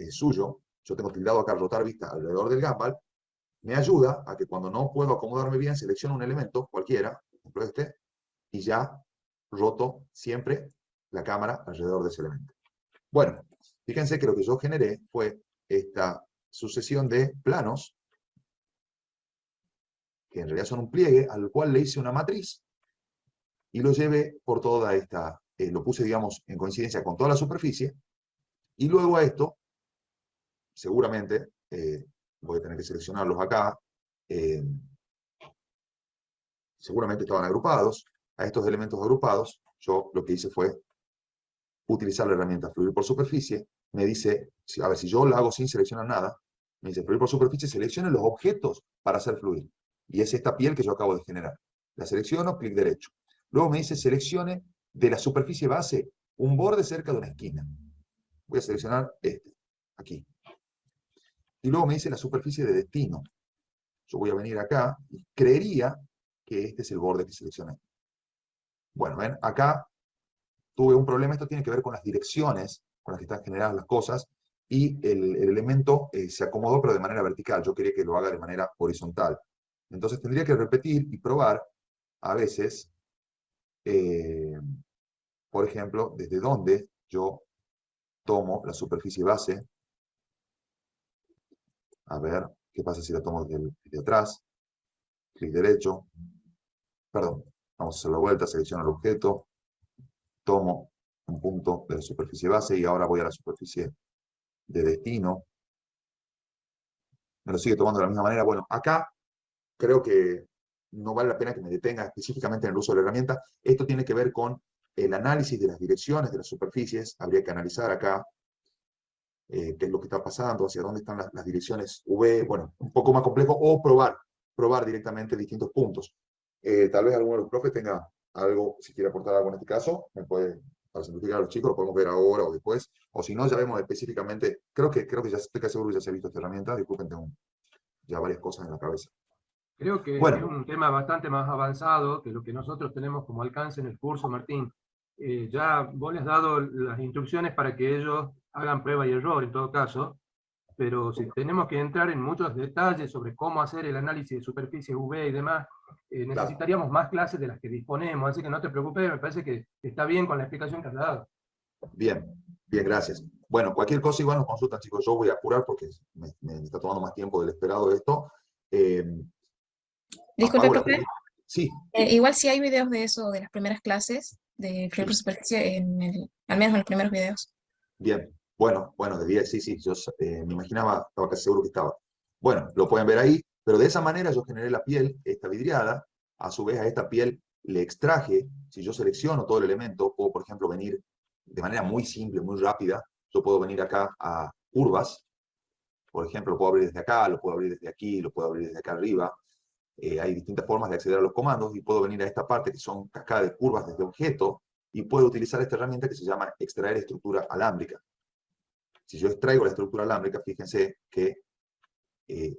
[SPEAKER 2] suyo, yo tengo tildado acá rotar vista alrededor del Gumball, me ayuda a que cuando no puedo acomodarme bien, selecciono un elemento, cualquiera, por ejemplo este, y ya roto siempre la cámara alrededor de ese elemento. Bueno, fíjense que lo que yo generé fue esta sucesión de planos, que en realidad son un pliegue, al cual le hice una matriz, y lo llevé por toda esta, lo puse, digamos, en coincidencia con toda la superficie, y luego a esto, seguramente, voy a tener que seleccionarlos acá, seguramente estaban agrupados. A estos elementos agrupados, yo lo que hice fue utilizar la herramienta Fluir por Superficie. Me dice, a ver, si yo lo hago sin seleccionar nada, me dice Fluir por Superficie, seleccione los objetos para hacer fluir. Y es esta piel que yo acabo de generar. La selecciono, clic derecho. Luego me dice, seleccione de la superficie base un borde cerca de una esquina. Voy a seleccionar este, aquí. Y luego me dice la superficie de destino. Yo voy a venir acá y creería que este es el borde que seleccioné. Bueno, ven, acá tuve un problema. Esto tiene que ver con las direcciones con las que están generadas las cosas, y el elemento se acomodó, pero de manera vertical. Yo quería que lo haga de manera horizontal. Entonces tendría que repetir y probar a veces, por ejemplo, desde donde yo tomo la superficie base. A ver, ¿qué pasa si la tomo desde atrás? Clic derecho. Perdón, vamos a hacer la vuelta, selecciono el objeto, tomo un punto de la superficie base y ahora voy a la superficie de destino. Me lo sigue tomando de la misma manera. Bueno, acá creo que no vale la pena que me detenga específicamente en el uso de la herramienta. Esto tiene que ver con el análisis de las direcciones de las superficies. Habría que analizar acá qué es lo que está pasando, hacia dónde están las direcciones V. Bueno, un poco más complejo, o probar directamente distintos puntos. Tal vez alguno de los profes tenga algo, si quiere aportar algo en este caso, me puede, para simplificar a los chicos, lo podemos ver ahora o después, o si no, ya vemos específicamente. Creo que ya estoy casi seguro que ya se ha visto esta herramienta. Disculpen, tengo ya varias cosas en la cabeza.
[SPEAKER 5] Creo que es
[SPEAKER 2] Bueno,
[SPEAKER 5] un tema bastante más avanzado que lo que nosotros tenemos como alcance en el curso, Martín. Ya vos les has dado las instrucciones para que ellos hagan prueba y error en todo caso, pero si tenemos que entrar en muchos detalles sobre cómo hacer el análisis de superficie UV y demás, necesitaríamos más clases de las que disponemos, así que no te preocupes, me parece que está bien con la explicación que has dado.
[SPEAKER 2] bien, bien, gracias. Bueno, cualquier cosa igual nos consultan, chicos. Yo voy a apurar porque me está tomando más tiempo del esperado esto.
[SPEAKER 7] Disculpe,
[SPEAKER 2] Paula,
[SPEAKER 7] profe.
[SPEAKER 2] sí,
[SPEAKER 7] Igual sí hay videos de eso, de las primeras clases de fluir por superficie, al menos en los primeros videos.
[SPEAKER 2] bien. Bueno, de 10, sí, yo me imaginaba, estaba casi seguro que estaba. Bueno, lo pueden ver ahí, pero de esa manera yo generé la piel, esta vidriada. A su vez a esta piel le extraje, si yo selecciono todo el elemento, puedo, por ejemplo, venir de manera muy simple, muy rápida. Yo puedo venir acá a curvas, por ejemplo, lo puedo abrir desde acá, lo puedo abrir desde aquí, lo puedo abrir desde acá arriba. Hay distintas formas de acceder a los comandos, y puedo venir a esta parte que son cascada de curvas desde objeto, y puedo utilizar esta herramienta que se llama extraer estructura alámbrica. Si yo extraigo la estructura alámbrica, fíjense que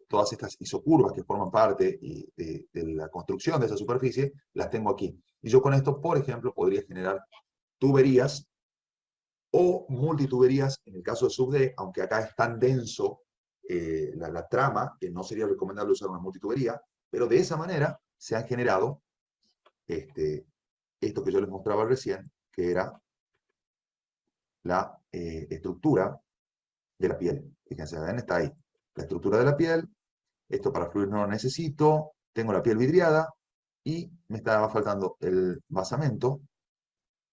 [SPEAKER 2] todas estas isocurvas que forman parte de la construcción de esa superficie, las tengo aquí. Y yo con esto, por ejemplo, podría generar tuberías o multituberías en el caso de SUBD, aunque acá es tan denso la trama que no sería recomendable usar una multitubería, pero de esa manera se han generado esto que yo les mostraba recién, que era la estructura de la piel. Fíjense, ¿ven? Está ahí. La estructura de la piel. Esto para fluir no lo necesito. Tengo la piel vidriada y me estaba faltando el basamento,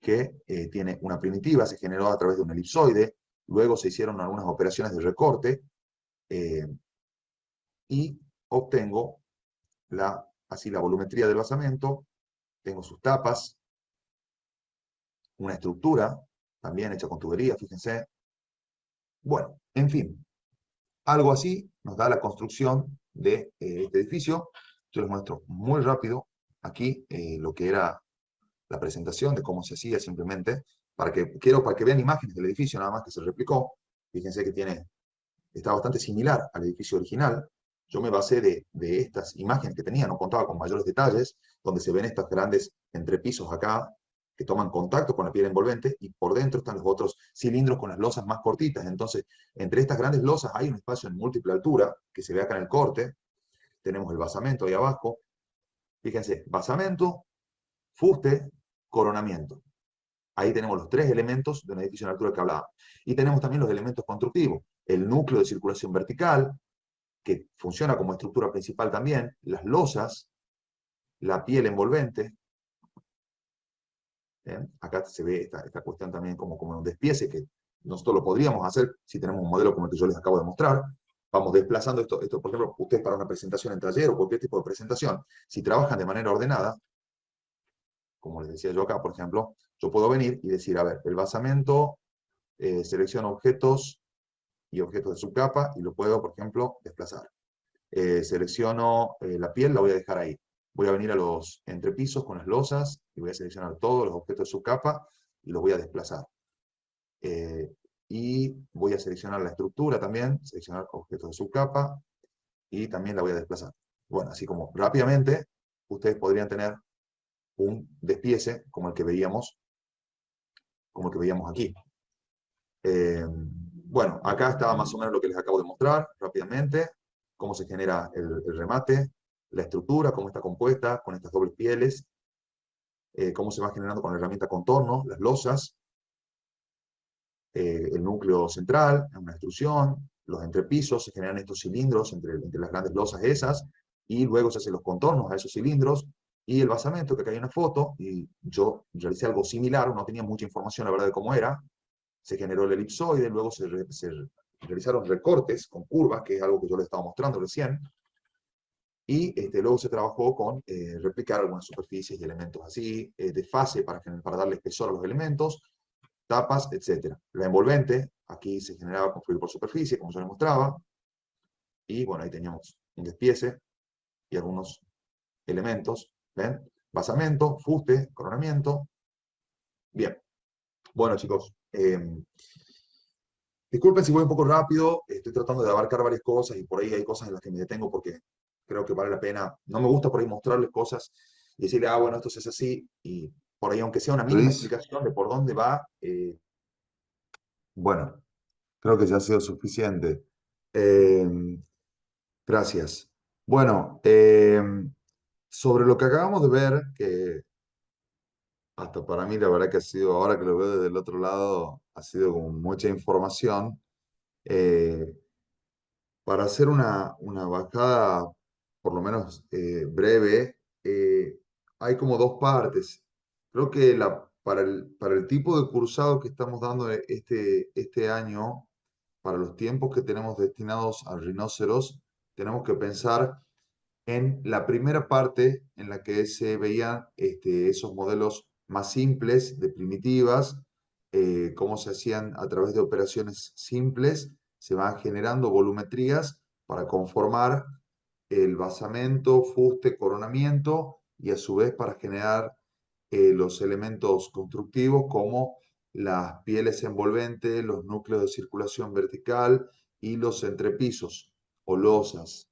[SPEAKER 2] que tiene una primitiva, se generó a través de un elipsoide. Luego se hicieron algunas operaciones de recorte y obtengo así la volumetría del basamento. Tengo sus tapas, una estructura también hecha con tubería, fíjense. Bueno, en fin, algo así nos da la construcción de este edificio. Yo les muestro muy rápido aquí lo que era la presentación de cómo se hacía, simplemente, para que vean imágenes del edificio, nada más, que se replicó. Fíjense que está bastante similar al edificio original. Yo me basé de estas imágenes que tenía, no contaba con mayores detalles, donde se ven estos grandes entrepisos acá, que toman contacto con la piel envolvente, y por dentro están los otros cilindros con las losas más cortitas. Entonces, entre estas grandes losas hay un espacio en múltiple altura, que se ve acá en el corte. Tenemos el basamento ahí abajo. Fíjense, basamento, fuste, coronamiento. Ahí tenemos los 3 elementos de un edificio en altura que hablábamos. Y tenemos también los elementos constructivos. El núcleo de circulación vertical, que funciona como estructura principal también, las losas, la piel envolvente. ¿Bien? Acá se ve esta cuestión también como un despiece, que nosotros lo podríamos hacer si tenemos un modelo como el que yo les acabo de mostrar. Vamos desplazando esto, por ejemplo, ustedes para una presentación en taller o cualquier tipo de presentación, si trabajan de manera ordenada, como les decía yo acá, por ejemplo, yo puedo venir y decir, a ver, el basamento, selecciono objetos y objetos de subcapa y lo puedo, por ejemplo, desplazar. Selecciono la piel, la voy a dejar ahí. Voy a venir a los entrepisos con las losas y voy a seleccionar todos los objetos de subcapa y los voy a desplazar. Y voy a seleccionar la estructura también, seleccionar objetos de subcapa y también la voy a desplazar. Bueno, así como rápidamente, ustedes podrían tener un despiece como el que veíamos aquí. Bueno, acá estaba más o menos lo que les acabo de mostrar rápidamente, cómo se genera el remate, la estructura, cómo está compuesta con estas dobles pieles, cómo se va generando con la herramienta contorno, las losas, el núcleo central, una extrusión, los entrepisos, se generan estos cilindros entre las grandes losas esas, y luego se hacen los contornos a esos cilindros, y el basamento, que acá hay una foto, y yo realicé algo similar, no tenía mucha información, la verdad, de cómo era. Se generó el elipsoide, luego se realizaron recortes con curvas, que es algo que yo les estaba mostrando recién, y luego se trabajó con replicar algunas superficies y elementos así, de fase para darle espesor a los elementos, tapas, etc. La envolvente, aquí se generaba construido por superficie, como yo les mostraba, y bueno, ahí teníamos un despiece y algunos elementos, ¿ven? Basamento, fuste, coronamiento. Bien. Bueno, chicos, disculpen si voy un poco rápido, estoy tratando de abarcar varias cosas y por ahí hay cosas en las que me detengo porque creo que vale la pena. No me gusta por ahí mostrarles cosas y decirle, ah, bueno, esto se hace así, y por ahí, aunque sea una mínima
[SPEAKER 6] Luis,
[SPEAKER 2] explicación de por dónde va,
[SPEAKER 6] bueno, creo que ya ha sido suficiente. Eh, gracias. Bueno, sobre lo que acabamos de ver, que hasta para mí la verdad que ha sido, ahora que lo veo desde el otro lado, ha sido con mucha información. eh, para hacer una bajada, por lo menos breve, hay como 2 partes. Creo que para el tipo de cursado que estamos dando este año, para los tiempos que tenemos destinados al rinoceros, tenemos que pensar en la primera parte en la que se veían esos modelos más simples de primitivas, cómo se hacían a través de operaciones simples, se van generando volumetrías para conformar el basamento, fuste, coronamiento y a su vez para generar los elementos constructivos como las pieles envolventes, los núcleos de circulación vertical y los entrepisos o losas.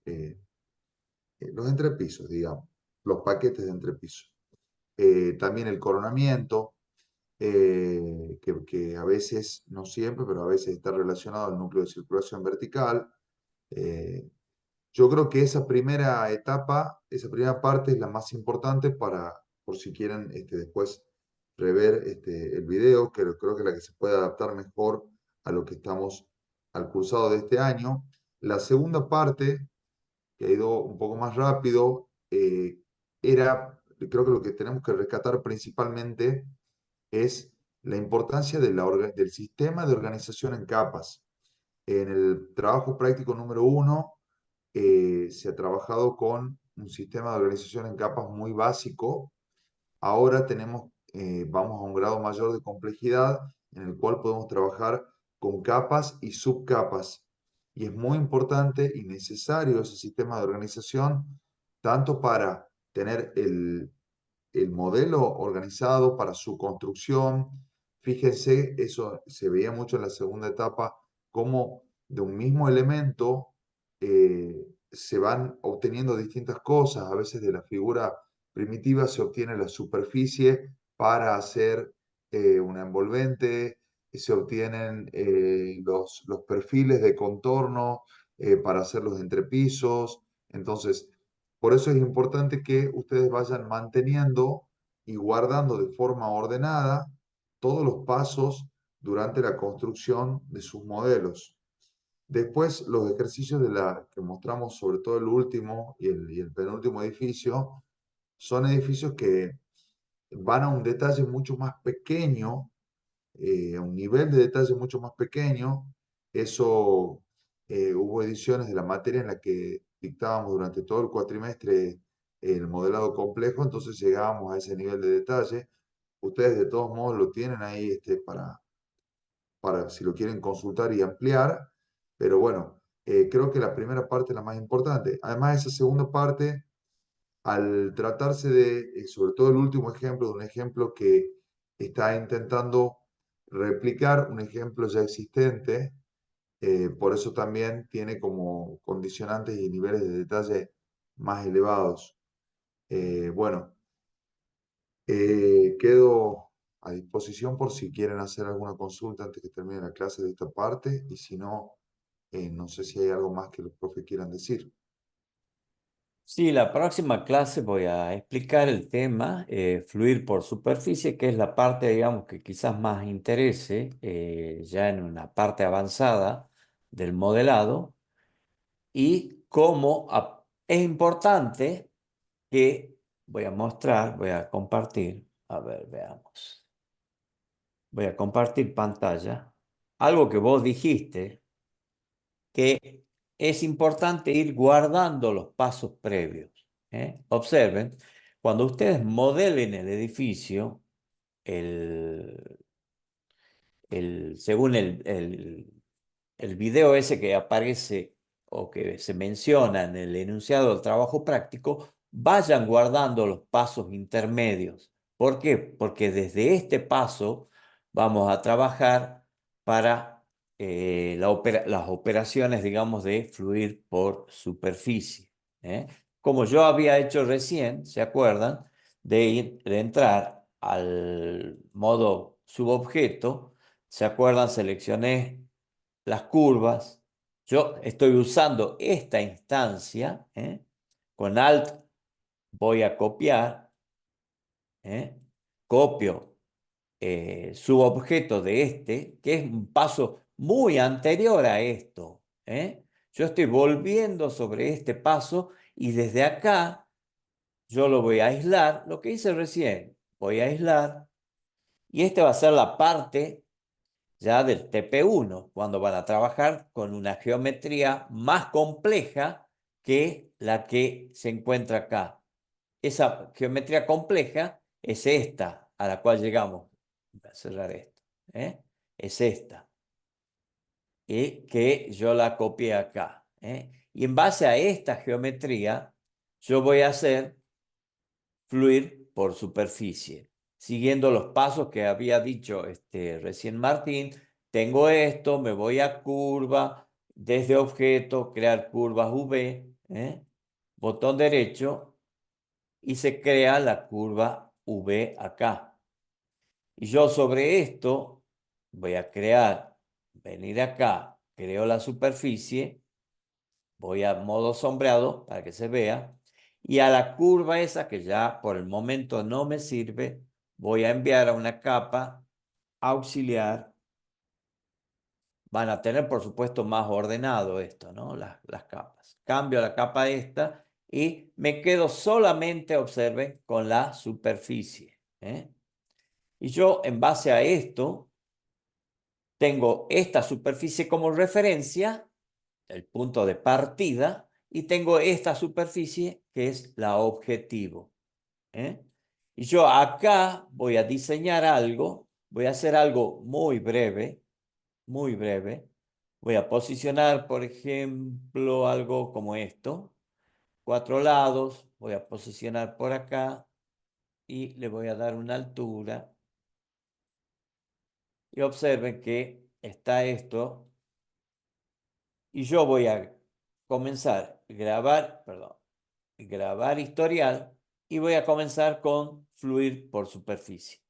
[SPEAKER 6] Los entrepisos, digamos, los paquetes de entrepisos. También el coronamiento, que a veces, no siempre, pero a veces está relacionado al núcleo de circulación vertical. Eh, yo creo que esa primera etapa, esa primera parte es la más importante por si quieren después rever el video, que creo que es la que se puede adaptar mejor a lo que estamos al cursado de este año. La segunda parte, que ha ido un poco más rápido, creo que lo que tenemos que rescatar principalmente es la importancia del sistema de organización en capas. En el trabajo práctico número 1 se ha trabajado con un sistema de organización en capas muy básico. Ahora vamos a un grado mayor de complejidad en el cual podemos trabajar con capas y subcapas. Y es muy importante y necesario ese sistema de organización, tanto para tener el modelo organizado para su construcción. Fíjense, eso se veía mucho en la segunda etapa, cómo de un mismo elemento se van obteniendo distintas cosas. A veces de la figura primitiva se obtiene la superficie para hacer una envolvente, se obtienen los perfiles de contorno para hacer los entrepisos. Entonces, por eso es importante que ustedes vayan manteniendo y guardando de forma ordenada todos los pasos durante la construcción de sus modelos. Después, los ejercicios que mostramos, sobre todo el último y el penúltimo edificio, son edificios que van a un detalle mucho más pequeño, a un nivel de detalle mucho más pequeño. Eso, hubo ediciones de la materia en la que dictábamos durante todo el cuatrimestre el modelado complejo, entonces llegábamos a ese nivel de detalle. Ustedes de todos modos lo tienen ahí para si lo quieren consultar y ampliar, pero bueno, creo que la primera parte es la más importante. Además, esa segunda parte, al tratarse de, sobre todo el último ejemplo, de un ejemplo que está intentando replicar un ejemplo ya existente, por eso también tiene como condicionantes y niveles de detalle más elevados. Bueno, quedo a disposición por si quieren hacer alguna consulta antes que termine la clase de esta parte, y si no, no sé si hay algo más que los profes quieran decir.
[SPEAKER 1] Sí, la próxima clase voy a explicar el tema fluir por superficie, que es la parte, digamos, que quizás más interese ya en una parte avanzada del modelado y cómo es importante que voy a mostrar, voy a compartir, a ver, veamos. Voy a compartir pantalla. Algo que vos dijiste, que es importante ir guardando los pasos previos. Observen, cuando ustedes modelen el edificio, según el video ese que aparece o que se menciona en el enunciado del trabajo práctico, vayan guardando los pasos intermedios. ¿Por qué? Porque desde este paso vamos a trabajar para las operaciones, digamos, de fluir por superficie. Como yo había hecho recién, ¿se acuerdan? De entrar al modo subobjeto, ¿se acuerdan? Seleccioné las curvas. Yo estoy usando esta instancia, con Alt voy a copiar, copio subobjeto de este, que es un paso muy anterior a esto. Yo estoy volviendo sobre este paso y desde acá yo lo voy a aislar, lo que hice recién, voy a aislar y esta va a ser la parte ya del TP1, cuando van a trabajar con una geometría más compleja que la que se encuentra acá. Esa geometría compleja es esta a la cual llegamos. Voy a cerrar esto. Es esta. Que yo la copié acá. Y en base a esta geometría, yo voy a hacer fluir por superficie, siguiendo los pasos que había dicho recién Martín. Tengo esto, me voy a curva, desde objeto, crear curvas V, botón derecho, y se crea la curva V acá. Y yo sobre esto voy a venir acá, creo la superficie, voy a modo sombreado para que se vea, y a la curva esa que ya por el momento no me sirve, voy a enviar a una capa auxiliar. Van a tener, por supuesto, más ordenado esto, ¿no? Las capas. Cambio la capa esta y me quedo solamente, observen, con la superficie. Y yo, en base a esto, tengo esta superficie como referencia, el punto de partida, y tengo esta superficie que es la objetivo. Y yo acá voy a diseñar algo, voy a hacer algo muy breve, muy breve. Voy a posicionar, por ejemplo, algo como esto. 4 lados, voy a posicionar por acá y le voy a dar una altura. Y observen que está esto. Y yo voy a comenzar a grabar historial y voy a comenzar con fluir por superficie.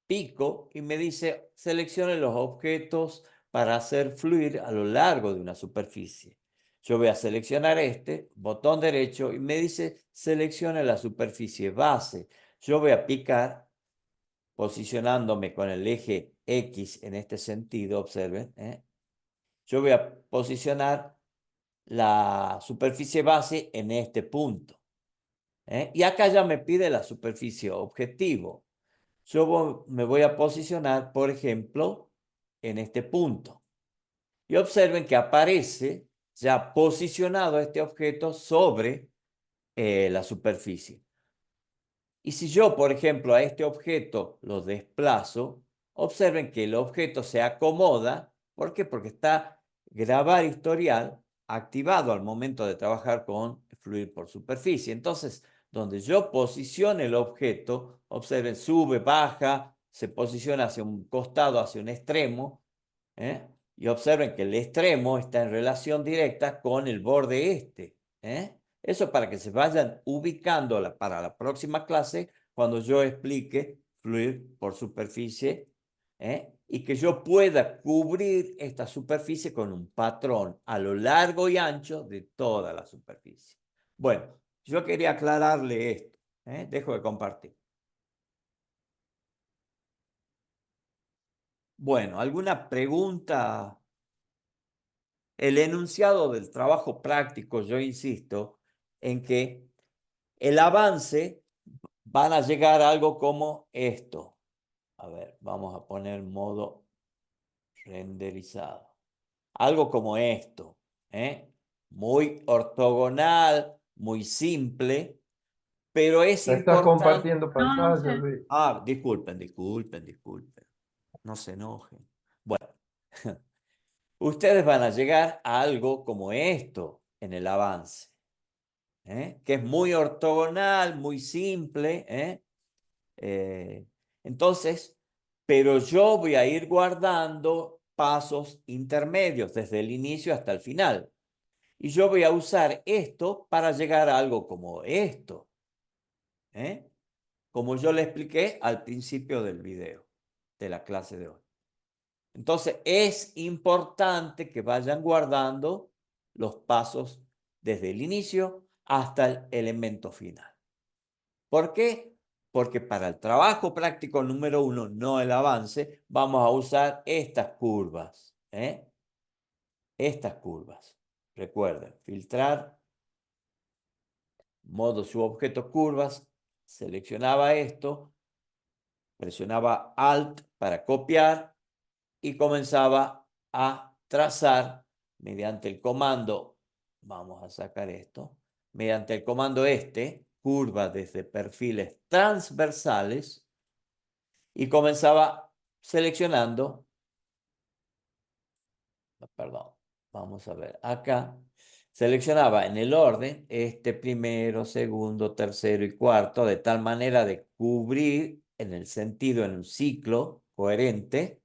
[SPEAKER 1] Pico y me dice seleccione los objetos para hacer fluir a lo largo de una superficie. Yo voy a seleccionar botón derecho, y me dice seleccione la superficie base. Yo voy a picar posicionándome con el eje X en este sentido, observen, yo voy a posicionar la superficie base en este punto. Y acá ya me pide la superficie objetivo. Me voy a posicionar, por ejemplo, en este punto. Y observen que aparece ya posicionado este objeto sobre la superficie. Y si yo, por ejemplo, a este objeto lo desplazo, observen que el objeto se acomoda. ¿Por qué? Porque está grabar historial activado al momento de trabajar con fluir por superficie. Entonces, donde yo posicione el objeto, observen, sube, baja, se posiciona hacia un costado, hacia un extremo, ¿eh? Y observen que el extremo está en relación directa con el borde este, ¿eh? Eso para que se vayan ubicando para la próxima clase cuando yo explique fluir por superficie, y que yo pueda cubrir esta superficie con un patrón a lo largo y ancho de toda la superficie. Bueno, yo quería aclararle esto. Dejo de compartir. Bueno, ¿alguna pregunta? El enunciado del trabajo práctico, yo insisto, en que el avance van a llegar a algo como esto. A ver, vamos a poner modo renderizado. Algo como esto, muy ortogonal, muy simple, pero es
[SPEAKER 5] Me estás
[SPEAKER 1] importante.
[SPEAKER 5] compartiendo pantalla, Luis.
[SPEAKER 1] Disculpen. No se enojen. Bueno, ustedes van a llegar a algo como esto en el avance, que es muy ortogonal, muy simple. Entonces, pero yo voy a ir guardando pasos intermedios desde el inicio hasta el final. Y yo voy a usar esto para llegar a algo como esto, como yo le expliqué al principio del video, de la clase de hoy. Entonces, es importante que vayan guardando los pasos desde el inicio hasta el elemento final. ¿Por qué? Porque para el trabajo práctico número 1, no el avance, vamos a usar estas curvas. Estas curvas. Recuerden, filtrar, modo subobjeto curvas, seleccionaba esto, presionaba Alt para copiar y comenzaba a trazar mediante el comando, vamos a sacar esto, mediante el comando curva desde perfiles transversales, y comenzaba seleccionando, perdón, vamos a ver, acá, seleccionaba en el orden, primero, segundo, tercero y cuarto, de tal manera de cubrir en el sentido, en un ciclo coherente,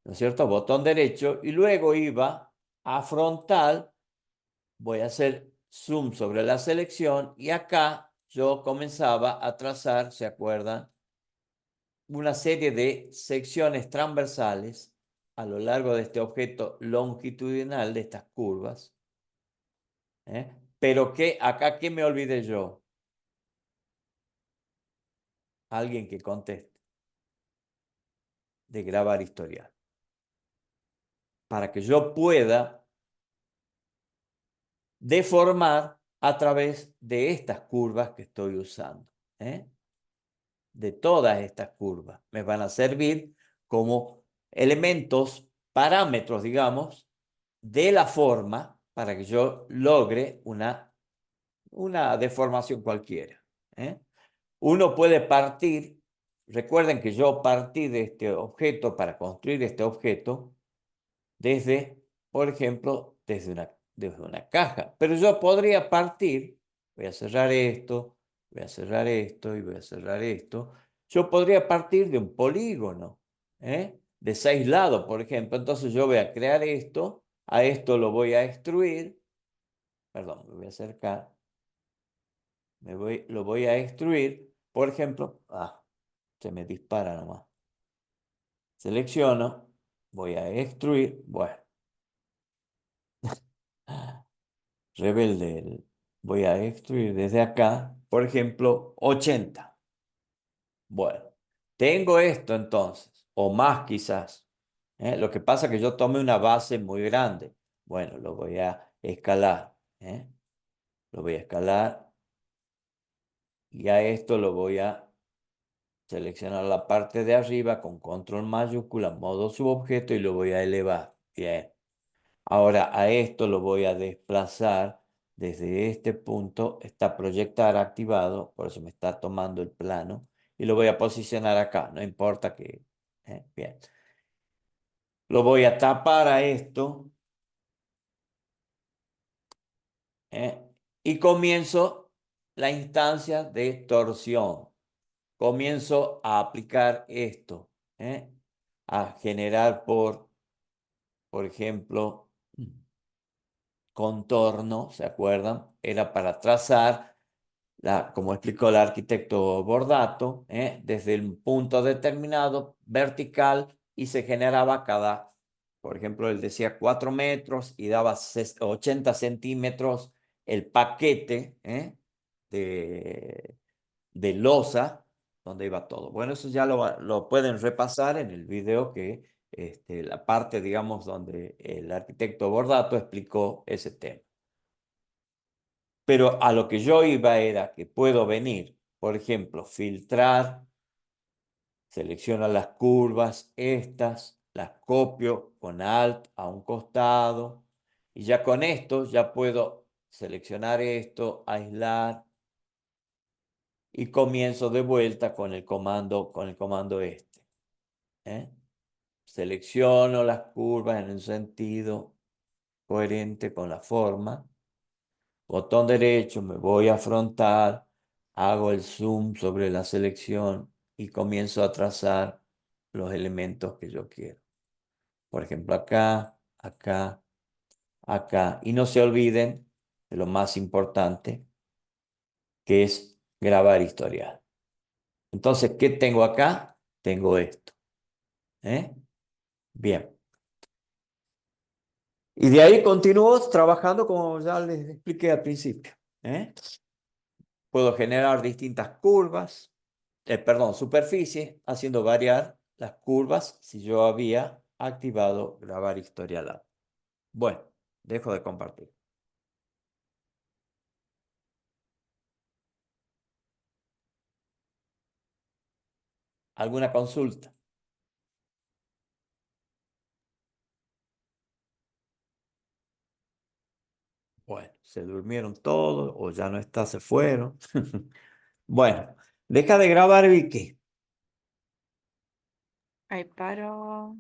[SPEAKER 1] ¿no es cierto? Botón derecho, y luego iba a frontal, voy a hacer zoom sobre la selección, y acá yo comenzaba a trazar, ¿se acuerdan? Una serie de secciones transversales a lo largo de este objeto longitudinal, de estas curvas. Pero acá, ¿qué me olvidé yo? Alguien que conteste. De grabar historial. Para que yo pueda deformar a través de estas curvas que estoy usando. De todas estas curvas. Me van a servir como elementos, parámetros, digamos, de la forma para que yo logre una deformación cualquiera. Uno puede partir, recuerden que yo partí de este objeto para construir este objeto desde, por ejemplo, desde una caja, pero yo podría partir, voy a cerrar esto, voy a cerrar esto y voy a cerrar esto, yo podría partir de un polígono, de 6 lados, por ejemplo. Entonces yo voy a crear esto, a esto lo voy a extruir, perdón, me voy a acercar, lo voy a extruir, por ejemplo, se me dispara nomás. Selecciono, voy a extruir, bueno, rebelde, voy a extruir desde acá, por ejemplo, 80. Bueno, Tengo esto entonces, o más quizás. Lo que pasa es que yo tomé una base muy grande. Bueno, lo voy a escalar. Lo voy a escalar y a esto lo voy a seleccionar la parte de arriba con control mayúscula, modo subobjeto y lo voy a elevar. Bien. Ahora a esto lo voy a desplazar desde este punto. Está proyectar activado, por eso me está tomando el plano. Y lo voy a posicionar acá, no importa que... bien. Lo voy a tapar a esto. Y comienzo la instancia de torsión. Comienzo a aplicar esto, a generar por ejemplo, contorno, ¿se acuerdan? Era para trazar, como explicó el arquitecto Bordato, desde el punto determinado, vertical, y se generaba por ejemplo, él decía 4 metros y daba 80 centímetros el paquete de losa donde iba todo. Bueno, eso ya lo pueden repasar en el video que la parte, digamos, donde el arquitecto Bordato explicó ese tema. Pero a lo que yo iba era que puedo venir, por ejemplo, filtrar, selecciono las curvas, las copio con Alt a un costado, y ya con esto ya puedo seleccionar esto, aislar, y comienzo de vuelta con el comando este. Selecciono las curvas en un sentido coherente con la forma. Botón derecho, me voy a frontal, hago el zoom sobre la selección y comienzo a trazar los elementos que yo quiero. Por ejemplo, acá, acá, acá. Y no se olviden de lo más importante, que es grabar historial. Entonces, ¿qué tengo acá? Tengo esto. Bien. Y de ahí continúo trabajando como ya les expliqué al principio. Puedo generar distintas curvas, superficies, haciendo variar las curvas si yo había activado grabar historial. Bueno, dejo de compartir. ¿Alguna consulta? Bueno, se durmieron todos o ya no está, se fueron. Bueno, deja de grabar, Vicky.
[SPEAKER 3] Ahí paro.